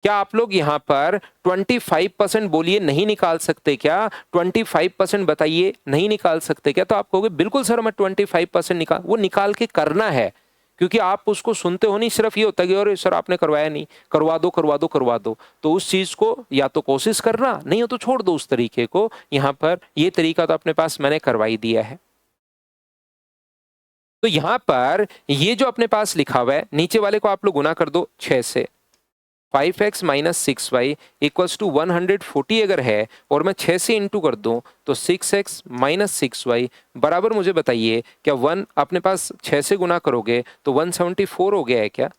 क्या आप लोग यहाँ पर 25% बोलिए नहीं निकाल सकते क्या? 25% बताइए नहीं निकाल सकते क्या? तो आप कहोगे बिल्कुल सर मैं 25% निकाल, वो निकाल के करना है, क्योंकि आप उसको सुनते हो नहीं, सिर्फ ये होता है कि अरे सर आपने करवाया नहीं, करवा दो करवा दो करवा दो। तो उस चीज को या तो कोशिश करना, नहीं हो तो छोड़ दो उस तरीके को। यहाँ पर ये तरीका तो अपने पास मैंने करवाई दिया है। तो यहाँ पर ये जो अपने पास लिखा हुआ है, नीचे वाले को आप लोग गुना कर दो 6 से। 5x minus 6y equals to 140 अगर है और मैं 6 से इंटू कर दूं तो 6x माइनस 6y बराबर, मुझे बताइए क्या 1 अपने पास 6 से गुना करोगे तो 174 हो गया है क्या?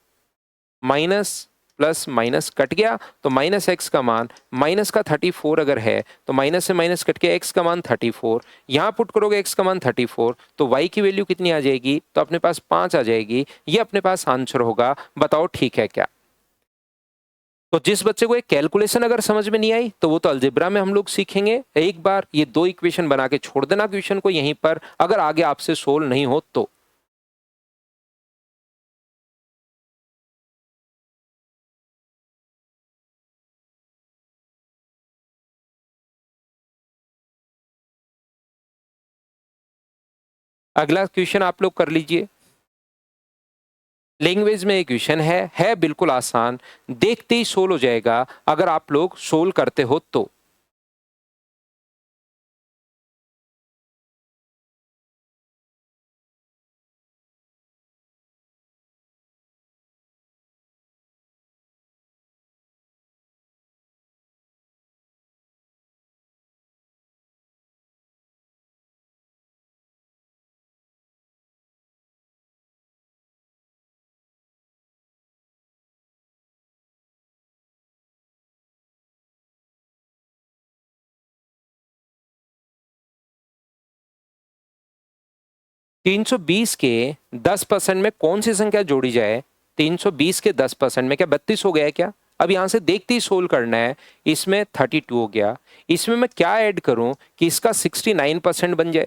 माइनस प्लस माइनस कट गया तो माइनस एक्स का मान, माइनस का 34 अगर है तो माइनस से माइनस कट के एक्स का मान 34, यहाँ पुट करोगे एक्स का मान 34 तो वाई की वैल्यू कितनी आ जाएगी? तो अपने पास 5 आ जाएगी। ये अपने पास आंसर होगा। बताओ ठीक है क्या? तो जिस बच्चे को एक कैलकुलेशन अगर समझ में नहीं आई तो वो तो अलजेब्रा में हम लोग सीखेंगे। एक बार ये 2 इक्वेशन बना के छोड़ देना क्वेश्चन को यहीं पर, अगर आगे आपसे सोल्व नहीं हो तो। अगला क्वेश्चन आप लोग कर लीजिए। लैंग्वेज में एक क्वेश्चन है बिल्कुल आसान, देखते ही सोल्व हो जाएगा अगर आप लोग सोल्व करते हो तो। 320 के 10% में कौन सी संख्या जोड़ी जाए? 320 के 10% में क्या 32 हो गया है क्या? अब यहां से देखते ही सोल्व करना है। इसमें 32 हो गया, इसमें मैं क्या ऐड करूं कि इसका 69% बन जाए?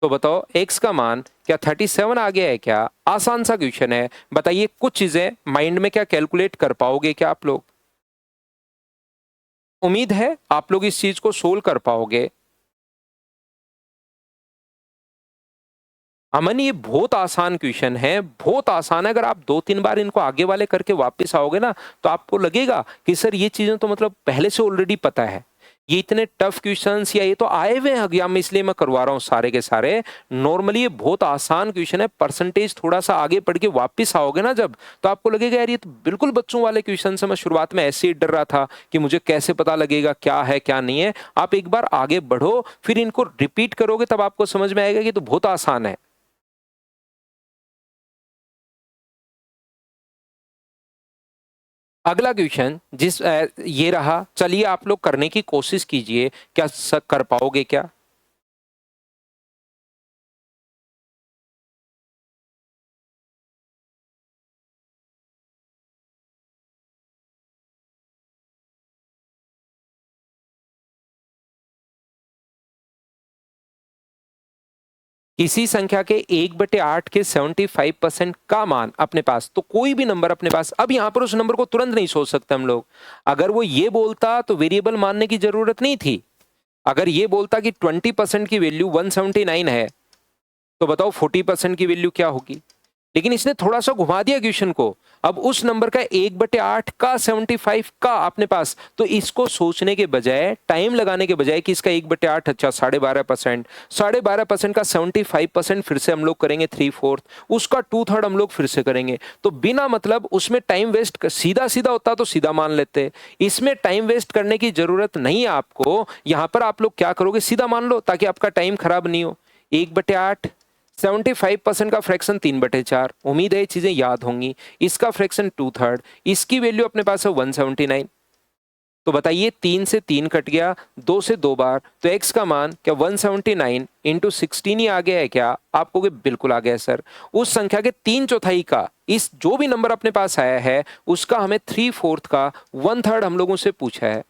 तो बताओ x का मान क्या 37 आ गया है क्या? आसान सा क्वेश्चन है, बताइए कुछ चीजें माइंड में क्या कैलकुलेट कर पाओगे क्या आप लोग? उम्मीद है आप लोग इस चीज को सोल्व कर पाओगे। अमन ये बहुत आसान क्वेश्चन है, बहुत आसान है। अगर आप 2-3 बार इनको आगे वाले करके वापस आओगे ना तो आपको लगेगा कि सर ये चीजें तो मतलब पहले से ऑलरेडी पता है। ये इतने टफ क्वेश्चंस या ये तो आए हुए हैं एग्जाम में, इसलिए मैं करवा रहा हूँ सारे के सारे। नॉर्मली ये बहुत आसान क्वेश्चन है, परसेंटेज थोड़ा सा आगे पढ़ के वापस आओगे ना जब, तो आपको लगेगा यार ये तो बिल्कुल बच्चों वाले क्वेश्चन है। मैं शुरुआत में ऐसे ही डर रहा था कि मुझे कैसे पता लगेगा क्या है क्या नहीं है। आप एक बार आगे बढ़ो, फिर इनको रिपीट करोगे तब आपको समझ में आएगा कि तो बहुत आसान है। अगला क्वेश्चन ये रहा, चलिए आप लोग करने की कोशिश कीजिए, क्या कर पाओगे क्या? किसी संख्या के 1/8 के 75% का मान अपने पास, तो कोई भी नंबर अपने पास, अब यहां पर उस नंबर को तुरंत नहीं सोच सकते हम लोग। अगर वो ये बोलता तो वेरिएबल मानने की जरूरत नहीं थी। अगर ये बोलता कि 20% की वैल्यू 179 है तो बताओ 40% की वैल्यू क्या होगी? लेकिन इसने थोड़ा सा घुमा दिया क्वेश्चन को। अब उस नंबर का 1/8 का 75 का अपने पास, तो इसको सोचने के बजाय, टाइम लगाने के बजाय कि इसका 1/8 अच्छा 12.5%, 12.5% का 75% फिर से हम लोग करेंगे 3/4, उसका 2/3 हम लोग फिर से करेंगे। तो बिना मतलब उसमें टाइम वेस्ट, सीधा सीधा होता तो सीधा मान लेते, इसमें टाइम वेस्ट करने की जरूरत नहीं है आपको। यहां पर आप लोग क्या करोगे, सीधा मान लो ताकि आपका टाइम खराब नहीं हो। 1/8, 75% का फ्रैक्शन 3/4, उम्मीद है ये चीजें याद होंगी। इसका फ्रैक्शन 2/3, इसकी वैल्यू अपने पास है 179। तो बताइए 3 से 3 कट गया, 2 से 2 बार, तो x का मान क्या 179 इंटू 16 ही आ गया है क्या? आपको बिल्कुल आ गया सर। उस संख्या के 3/4 का, इस जो भी नंबर अपने पास आया है उसका हमें 3/4 का 1/3 हम लोगों से पूछा है।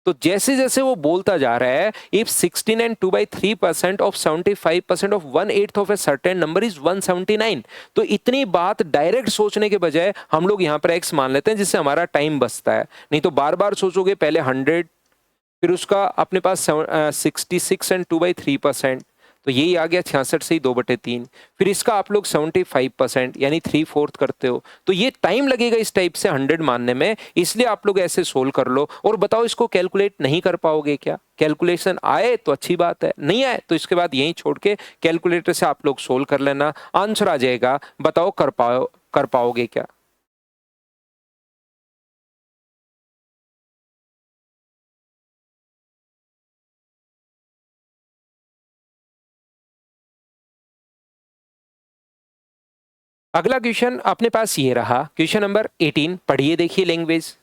तो जैसे जैसे वो बोलता जा रहा है, if 16 and 2/3% of 75% of 1/8 of a certain number is 179, तो इतनी बात डायरेक्ट सोचने के बजाय हम लोग यहाँ पर x मान लेते हैं, जिससे हमारा टाइम बचता है। नहीं तो बार बार सोचोगे, पहले 100, फिर उसका अपने पास 66 and 2/3%, तो यही आ गया 66 से ही 2/3। फिर इसका आप लोग 75% यानी 3/4 करते हो, तो ये टाइम लगेगा इस टाइप से 100 मानने में, इसलिए आप लोग ऐसे सोल्व कर लो। और बताओ, इसको कैलकुलेट नहीं कर पाओगे क्या? कैलकुलेशन आए तो अच्छी बात है, नहीं आए तो इसके बाद यहीं छोड़ के कैलकुलेटर से आप लोग सोल्व कर लेना, आंसर आ जाएगा। बताओ कर पाओगे क्या? अगला क्वेश्चन अपने पास ये रहा, क्वेश्चन नंबर 18। पढ़िए, देखिए language.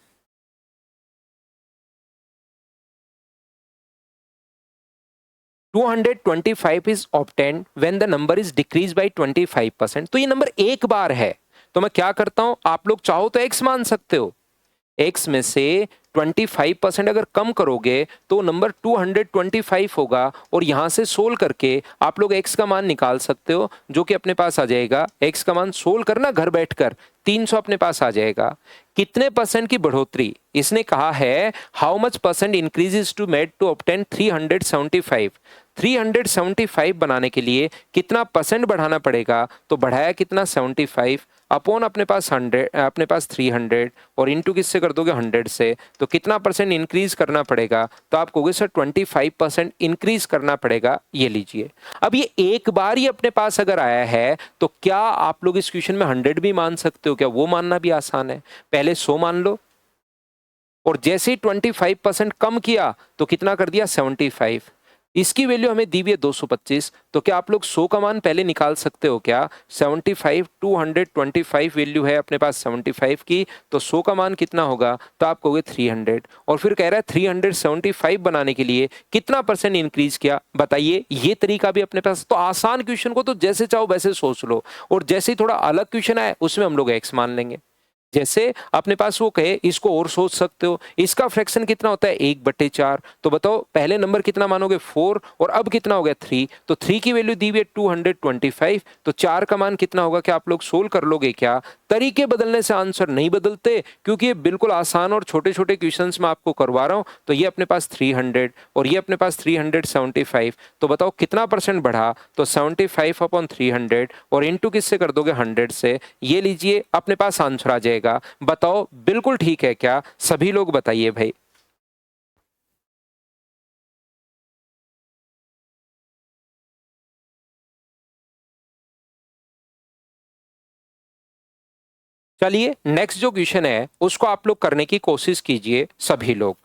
$225 is obtained when the number is decreased by 25%। तो ये नंबर एक बार है, तो मैं क्या करता हूं, आप लोग चाहो तो x मान सकते हो। x में से 25% अगर कम करोगे तो नंबर 225 होगा, और यहां से सोल्व करके आप लोग x का मान निकाल सकते हो, जो कि अपने पास आ जाएगा। x का मान सोल्व करना घर बैठकर, 300 अपने पास आ जाएगा। कितने परसेंट की बढ़ोतरी? इसने कहा है how much percent increases to made to obtain 375। 375 बनाने के लिए कितना परसेंट बढ़ाना पड़ेगा? तो बढ़ाया कितना, 75 अपॉन अपने पास 100, अपने पास 300, और इनटू किससे कर दोगे, 100 से। तो कितना परसेंट इंक्रीज करना पड़ेगा? तो आप कहोगे सर 25% इंक्रीज करना पड़ेगा। ये लीजिए, अब ये एक बार ही अपने पास अगर आया है, तो क्या आप लोग इस क्वेश्चन में 100 भी मान सकते हो क्या? वो मानना भी आसान है। पहले 100 मान लो, और जैसे ही 25% कम किया तो कितना कर दिया, 75। इसकी वैल्यू हमें दी हुई है 225, तो क्या आप लोग 100 का मान पहले निकाल सकते हो क्या? 75, 225 वैल्यू है अपने पास 75 की, तो 100 का मान कितना होगा? तो आप कहोगे 300। और फिर कह रहा है 375 बनाने के लिए कितना परसेंट इंक्रीज किया? बताइए। ये तरीका भी अपने पास। तो आसान क्वेश्चन को तो जैसे चाहो वैसे सोच लो, और जैसे ही थोड़ा अलग क्वेश्चन आए उसमें हम लोग एक्स मान लेंगे। जैसे अपने पास वो कहे, इसको और सोच सकते हो, इसका फ्रैक्शन कितना होता है, 1/4। तो बताओ पहले नंबर कितना मानोगे, 4, और अब कितना हो गया, 3। तो 3 की वैल्यू दी हुई है 225, तो 4 का मान कितना होगा? क्या आप लोग सोल्व कर लोगे क्या? तरीके बदलने से आंसर नहीं बदलते, क्योंकि ये बिल्कुल आसान और छोटे छोटे क्वेश्चंस में आपको करवा रहा हूं। तो ये अपने पास 300 और ये अपने पास 375। तो बताओ कितना परसेंट बढ़ा? तो 75 अपॉन 300, और इंटू किससे कर दोगे, 100 से। ये लीजिए, अपने पास आंसर आ जाएगा। बताओ बिल्कुल ठीक है क्या? सभी लोग बताइए भाई। चलिए, नेक्स्ट जो क्वेश्चन है उसको आप लोग करने की कोशिश कीजिए, सभी लोग।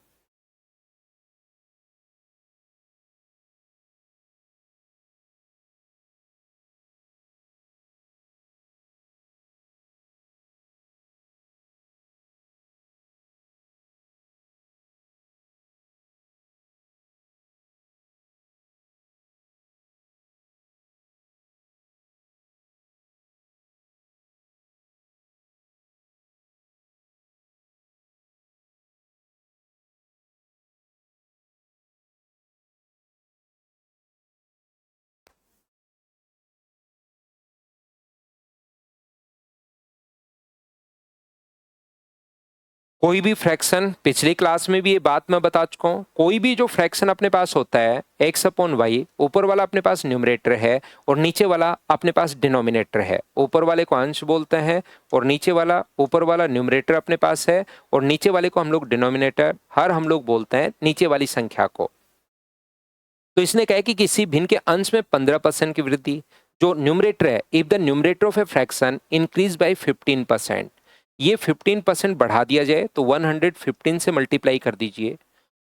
कोई भी फ्रैक्शन, पिछली क्लास में भी ये बात मैं बता चुका हूं, कोई भी जो फ्रैक्शन अपने पास होता है x अपॉन वाई, ऊपर वाला अपने पास न्यूमरेटर है और नीचे वाला अपने पास डिनोमिनेटर है। ऊपर वाले को अंश बोलते हैं और नीचे वाला, ऊपर वाला न्यूमरेटर अपने पास है और नीचे वाले को हम लोग डिनोमिनेटर, हर हम लोग बोलते हैं नीचे वाली संख्या को। तो इसने कहा कि किसी भिन्न के अंश में 15% की वृद्धि, जो न्यूमरेटर है, if the numerator of a fraction increase by 15%, ये 15% बढ़ा दिया जाए तो 115 से मल्टीप्लाई कर दीजिए।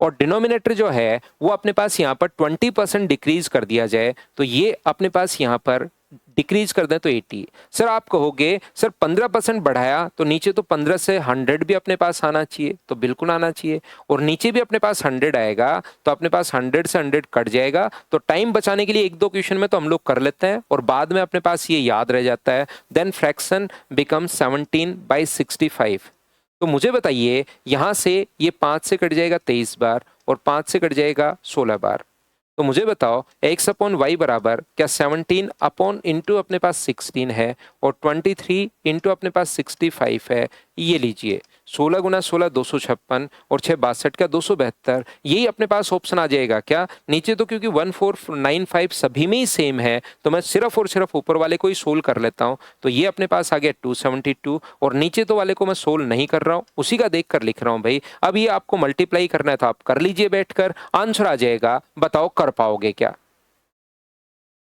और डिनोमिनेटर जो है वो अपने पास यहाँ पर 20% डिक्रीज कर दिया जाए, तो ये अपने पास यहाँ पर डिक्रीज कर दें तो 80। सर आप कहोगे सर 15% बढ़ाया तो नीचे तो 15 से 100 भी अपने पास आना चाहिए, तो बिल्कुल आना चाहिए, और नीचे भी अपने पास 100 आएगा, तो अपने पास 100 से 100 कट जाएगा। तो टाइम बचाने के लिए एक दो क्वेश्चन में तो हम लोग कर लेते हैं और बाद में अपने पास ये याद रह जाता है। Then fraction become 17/65। तो मुझे बताइए यहां से ये 5 से कट जाएगा 23 बार और 5 से कट जाएगा 16 बार। तो मुझे बताओ x अपॉन वाई बराबर क्या 17 अपॉन इंटू अपने पास 16 है और 23 इंटू अपने पास 65 है। ये लीजिए 16 गुना 16 256 और 6 62 का 272, यही अपने पास ऑप्शन आ जाएगा क्या नीचे। तो क्योंकि 1495 सभी में ही सेम है तो मैं सिर्फ और सिर्फ ऊपर वाले को ही सोल्व कर लेता हूं। तो ये अपने पास आ गया 272 और नीचे तो वाले को मैं सोल्व नहीं कर रहा हूं, उसी का देख कर लिख रहा हूं भाई। अब ये आपको मल्टीप्लाई करना है तो आप कर लीजिए बैठकर, आंसर आ जाएगा। बताओ कर पाओगे क्या।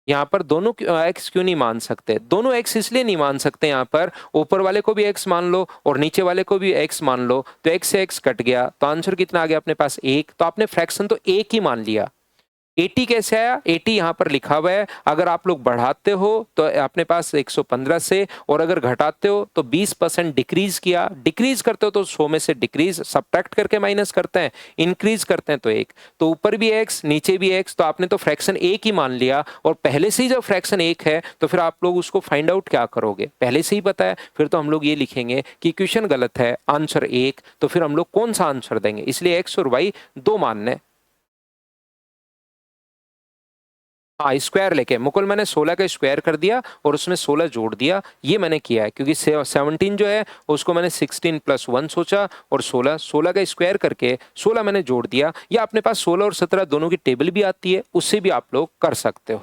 यहाँ पर दोनों x क्यों नहीं मान सकते, दोनों x इसलिए नहीं मान सकते, यहाँ पर ऊपर वाले को भी x मान लो और नीचे वाले को भी x मान लो तो x से x कट गया तो आंसर कितना आ गया अपने पास 1। तो आपने फ्रैक्शन तो एक ही मान लिया। 80 कैसे आया, 80 यहाँ पर लिखा हुआ है, अगर आप लोग बढ़ाते हो तो अपने पास 115 से और अगर घटाते हो तो 20% डिक्रीज किया, डिक्रीज करते हो तो 100 में से डिक्रीज सब्ट्रैक्ट करके माइनस करते हैं, इंक्रीज करते हैं तो 1। तो ऊपर भी x नीचे भी x, तो आपने तो फ्रैक्शन एक ही मान लिया और पहले से ही जब फ्रैक्शन एक है तो फिर आप लोग उसको फाइंड आउट क्या करोगे, पहले से ही पता है। फिर तो हम लोग ये लिखेंगे कि क्वेश्चन गलत है, आंसर 1। तो फिर हम लोग कौन सा आंसर देंगे, इसलिए x और y दो मानने। हाँ स्क्वायर लेके मुकुल मैंने 16 का स्क्वायर कर दिया और उसमें 16 जोड़ दिया, ये मैंने किया है क्योंकि 17 जो है उसको मैंने 16 + 1 सोचा और 16 का स्क्वायर करके 16 मैंने जोड़ दिया। या अपने पास 16 और 17 दोनों की टेबल भी आती है, उससे भी आप लोग कर सकते हो।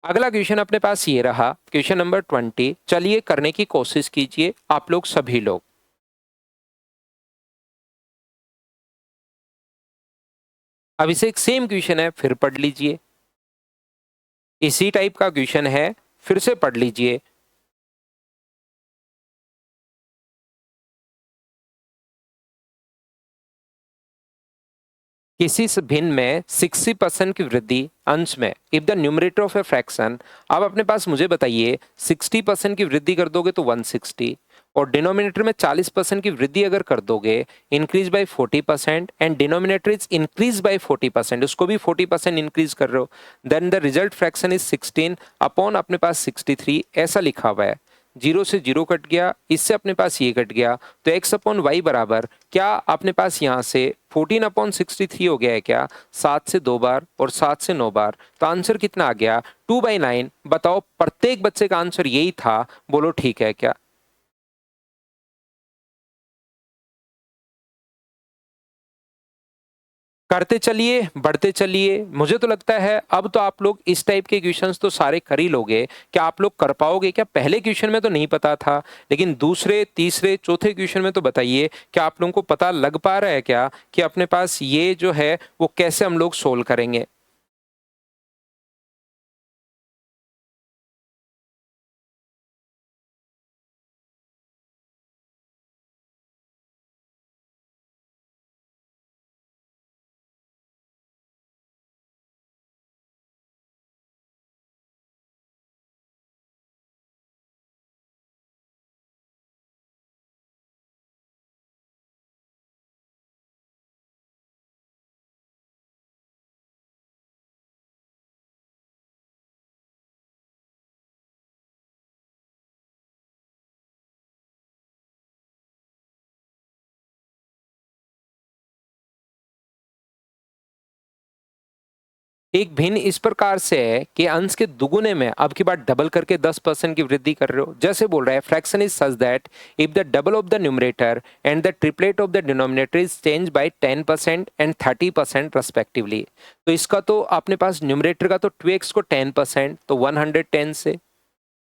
अगला क्वेश्चन अपने पास ये रहा, क्वेश्चन नंबर 20। चलिए करने की कोशिश कीजिए आप लोग सभी लोग। अब इसे एक सेम क्वेश्चन है, फिर पढ़ लीजिए। इसी टाइप का क्वेश्चन है, फिर से पढ़ लीजिए। किसी भिन्न में 60% की वृद्धि अंश में if the numerator of a fraction. अब अपने पास मुझे बताइए 60% की वृद्धि कर दोगे तो 160 और डिनोमिनेटर में 40% की वृद्धि अगर कर दोगे increase by 40% and denominator is increase by 40%, उसको भी 40% इंक्रीज कर रहे हो, then the result fraction is 16 upon अपने पास 63 ऐसा लिखा हुआ है। जीरो से जीरो कट गया, इससे अपने पास ये कट गया तो x अपॉन वाई बराबर क्या अपने पास यहाँ से 14 अपॉन 63 हो गया है क्या, 7 से 2 बार और 7 से 9 बार। तो आंसर कितना आ गया 2/9। बताओ प्रत्येक बच्चे का आंसर यही था, बोलो ठीक है क्या। करते चलिए बढ़ते चलिए, मुझे तो लगता है अब तो आप लोग इस टाइप के क्वेश्चंस तो सारे कर ही लोगे। क्या आप लोग कर पाओगे क्या, पहले क्वेश्चन में तो नहीं पता था लेकिन दूसरे तीसरे चौथे क्वेश्चन में तो बताइए क्या आप लोगों को पता लग पा रहा है क्या कि अपने पास ये जो है वो कैसे हम लोग सोल्व करेंगे। एक भिन्न इस प्रकार से है कि अंश के दुगुने में अब की बार डबल करके 10% की वृद्धि कर रहे हो। जैसे बोल रहा है fraction is such that if the double of the numerator and the triplet of the denominator is change bye 10% and 30% respectively. तो इसका तो अपने पास न्यूमरेटर का तो 2x को 10% तो 110 से,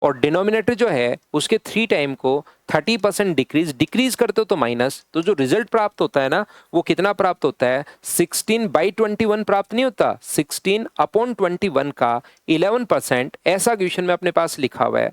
और डिनोमिनेटर जो है उसके 3 टाइम को 30% डिक्रीज करते हो तो माइनस, तो जो रिजल्ट प्राप्त होता है ना वो कितना प्राप्त होता है 16/21 प्राप्त नहीं होता, 16 अपॉन 21 का 11%। ऐसा क्वेश्चन में अपने पास लिखा हुआ है।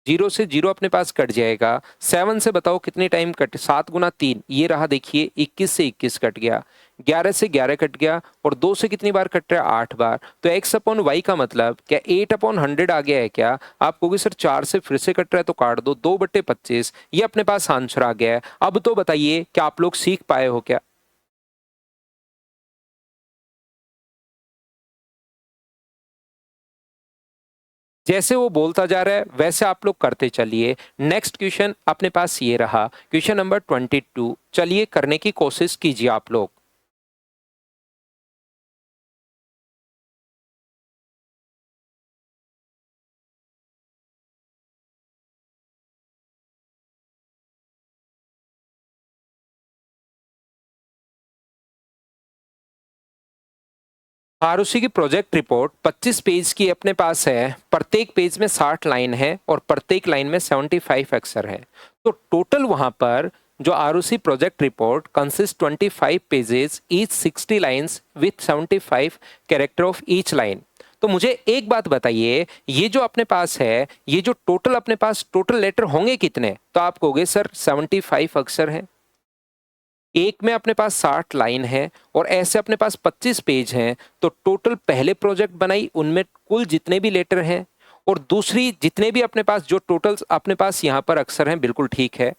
जीरो से जीरो अपने पास कट जाएगा, 7 से बताओ कितने टाइम कट, 7 गुना 3 ये रहा देखिए, 21 से 21 कट गया, 11 से 11 कट गया और 2 से कितनी बार कट रहा है 8 बार। तो x अपॉन वाई का मतलब क्या 8/100 आ गया है क्या। आप कहोगे सर 4 से फिर से कट रहा है तो काट दो, 2/25 ये अपने पास आंसर आ गया है। अब तो बताइए क्या आप लोग सीख पाए हो क्या। जैसे वो बोलता जा रहा है वैसे आप लोग करते चलिए। नेक्स्ट क्वेश्चन अपने पास ये रहा, क्वेश्चन नंबर 22। चलिए करने की कोशिश कीजिए आप लोग। आरुषि की प्रोजेक्ट रिपोर्ट 25 पेज की अपने पास है। प्रत्येक पेज में 60 लाइन है और प्रत्येक लाइन में 75 अक्षर है। तो टोटल वहां पर जो Arushi project report consist 25 pages, each 60 lines with 75 character of each line. तो मुझे एक बात बताइए, ये जो अपने पास है, ये जो टोटल अपने पास टोटल लेटर होंगे कितने? तो आप कहोगे सर 75 अक्षर हैं, एक में अपने पास 60 लाइन है और ऐसे अपने पास 25 पेज हैं। तो टोटल पहले प्रोजेक्ट बनाई उनमें कुल जितने भी लेटर हैं और दूसरी जितने भी अपने पास जो टोटल्स अपने पास यहाँ पर अक्षर हैं, बिल्कुल ठीक है।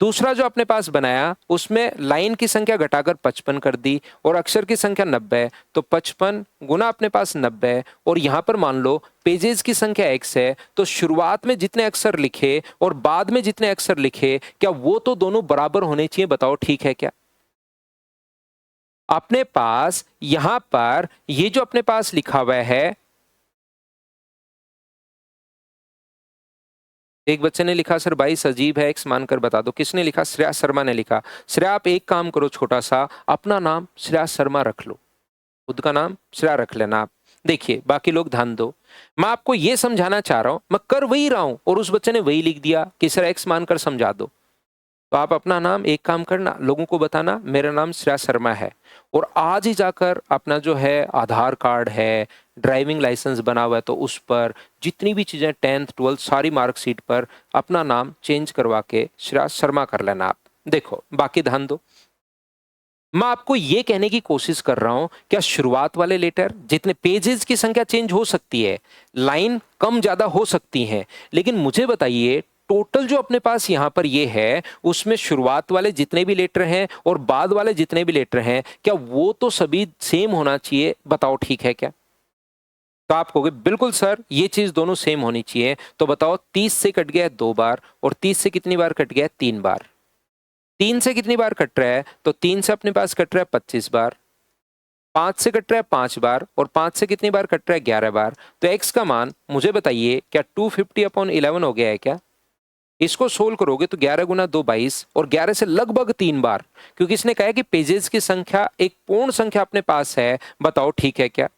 दूसरा जो अपने पास बनाया उसमें लाइन की संख्या घटाकर 55 कर दी और अक्षर की संख्या 90। तो 55 गुना अपने पास 90 और यहाँ पर मान लो पेजेस की संख्या x है। तो शुरुआत में जितने अक्षर लिखे और बाद में जितने अक्षर लिखे, क्या वो तो दोनों बराबर होने चाहिए? बताओ ठीक है क्या? अपने पास यहां पर ये जो अपने पास लिखा हुआ है, एक बच्चे ने लिखा सर 22 अजीब है, एक्स मानकर बता दो। किसने लिखा? श्रेया शर्मा ने लिखा। श्रेया आप एक काम करो, छोटा सा अपना नाम श्रेया शर्मा रख लो, खुद का नाम श्रेया रख लेना आप। देखिए बाकी लोग ध्यान दो, मैं आपको ये समझाना चाह रहा हूं, मैं कर वही रहा हूं और उस बच्चे ने वही लिख दिया कि सर एक्स मानकर समझा दो। तो आप अपना नाम एक काम करना, लोगों को बताना मेरा नाम श्रेया शर्मा है और आज ही जाकर अपना जो है आधार कार्ड है, ड्राइविंग लाइसेंस बना हुआ है तो उस पर जितनी भी चीज़ें 10th 12th सारी मार्कशीट पर अपना नाम चेंज करवा के श्रेया शर्मा कर लेना आप। देखो बाकी ध्यान दो, मैं आपको ये कहने की कोशिश कर रहा हूं, क्या शुरुआत वाले लेटर जितने पेजेस की संख्या चेंज हो सकती है, लाइन कम ज्यादा हो सकती है, लेकिन मुझे बताइए टोटल जो अपने पास यहां पर ये है उसमें शुरुआत वाले जितने भी लेटर हैं और बाद वाले जितने भी लेटर हैं, क्या वो तो सभी सेम होना चाहिए? बताओ ठीक है क्या? तो आप कहोगे बिल्कुल सर ये चीज दोनों सेम होनी चाहिए। तो बताओ 30 से कट गया 2 बार और 30 से कितनी बार कट गया? 3 बार। 3 से कितनी बार कट रहा है? तो 3 से अपने पास कट रहा है 25 बार। 5 से कट रहा है 5 बार और 5 से कितनी बार कट रहा है? 11 बार। तो x का मान मुझे बताइए क्या 250/11 हो गया है क्या? इसको सोल्व करोगे तो 11 गुना 2 22 और 11 से लगभग 3 बार, क्योंकि इसने कहा है कि पेजेस की संख्या एक पूर्ण संख्या अपने पास है। बताओ ठीक है क्या?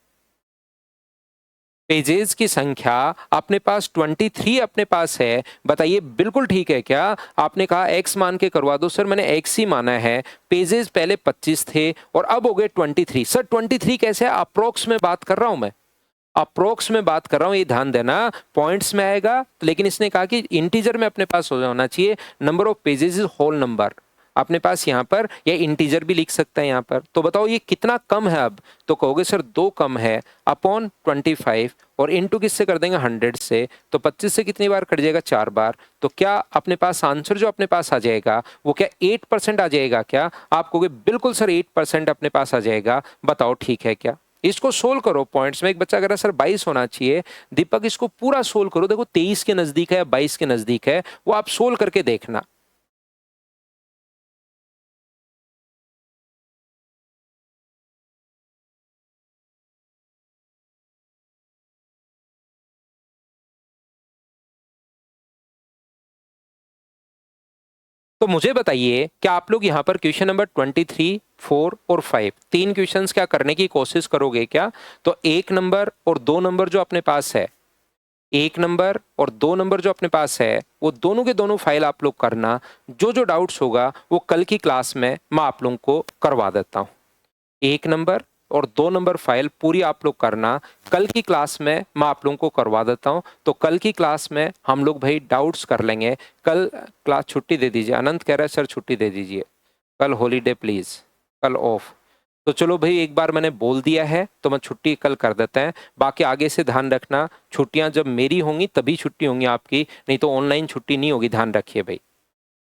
पेजेस की संख्या अपने पास 23 अपने पास है। बताइए बिल्कुल ठीक है क्या? आपने कहा x मान के करवा दो। सर मैंने x ही माना है। पेजेस पहले 25 थे और अब हो गए 23। सर 23 कैसे? अप्रोक्स में बात कर रहा हूं मैं, अप्रोक्स में बात कर रहा हूं, ये ध्यान देना। पॉइंट्स में आएगा लेकिन इसने कहा कि इंटीजर में अपने पास होना चाहिए। Number of pages is whole number अपने पास यहाँ पर, या इंटीजर भी लिख सकते हैं यहाँ पर। तो बताओ ये कितना कम है अब? तो कहोगे सर 2 कम है अपॉन 25 और इनटू किससे कर देंगे? 100 से। तो 25 से कितनी बार कट जाएगा? 4 बार। तो क्या अपने पास आंसर जो अपने पास आ जाएगा वो क्या 8% आ जाएगा क्या? आप कहोगे बिल्कुल सर 8% अपने पास आ जाएगा। बताओ ठीक है क्या? इसको सोल्व करो पॉइंट्स में। एक बच्चा कह रहा है सर 22 होना चाहिए। दीपक इसको पूरा सोल्व करो, देखो 23 के नजदीक है, 22 के नजदीक है, वो आप सोल्व करके देखना। तो मुझे बताइए क्या आप लोग यहाँ पर क्वेश्चन नंबर 23, 4 और 5 तीन क्वेश्चंस क्या करने की कोशिश करोगे क्या? तो 1 नंबर और 2 नंबर जो अपने पास है, 1 नंबर और 2 नंबर जो अपने पास है, वो दोनों के दोनों फाइल आप लोग करना। जो जो डाउट्स होगा वो कल की क्लास में मैं आप लोगों को करवा देता हूँ। 1 नंबर और 2 नंबर फाइल पूरी आप लोग करना, कल की क्लास में मैं आप लोगों को करवा देता हूं। तो कल की क्लास में हम लोग भाई डाउट्स कर लेंगे। कल क्लास छुट्टी दे दीजिए। अनंत कह रहा है सर छुट्टी दे दीजिए, कल हॉलीडे प्लीज, कल ऑफ। तो चलो भाई एक बार मैंने बोल दिया है तो मैं छुट्टी कल कर देते हैं। बाकी आगे से ध्यान रखना, छुट्टियां जब मेरी होंगी तभी छुट्टी होंगी आपकी, नहीं तो ऑनलाइन छुट्टी नहीं होगी, ध्यान रखिए भाई।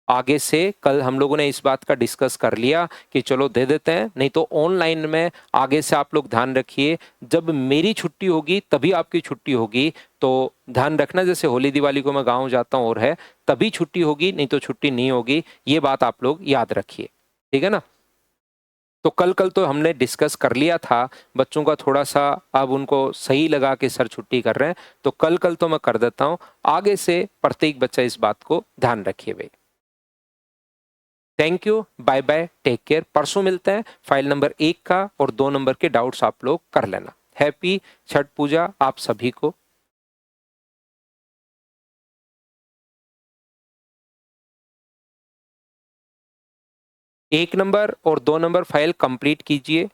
आगे से कल हम लोगों ने इस बात का डिस्कस कर लिया कि चलो दे देते हैं, नहीं तो ऑनलाइन में आगे से आप लोग ध्यान रखिए, जब मेरी छुट्टी होगी तभी आपकी छुट्टी होगी। तो ध्यान रखना, जैसे होली दिवाली को मैं गाँव जाता हूँ और है तभी छुट्टी होगी, नहीं तो छुट्टी नहीं होगी। ये बात आप लोग याद रखिए, ठीक है ना। तो कल तो हमने डिस्कस कर लिया था, बच्चों का थोड़ा सा अब उनको सही लगा कि सर छुट्टी कर रहे हैं, तो कल तो मैं कर देता हूं। आगे से प्रत्येक बच्चा इस बात को ध्यान रखिए भाई। Thank you, bye bye, take care. परसों मिलते हैं, फाइल नंबर 1 का और 2 नंबर के डाउट्स आप लोग कर लेना। हैप्पी छठ पूजा आप सभी को। 1 नंबर और 2 नंबर फाइल कंप्लीट कीजिए।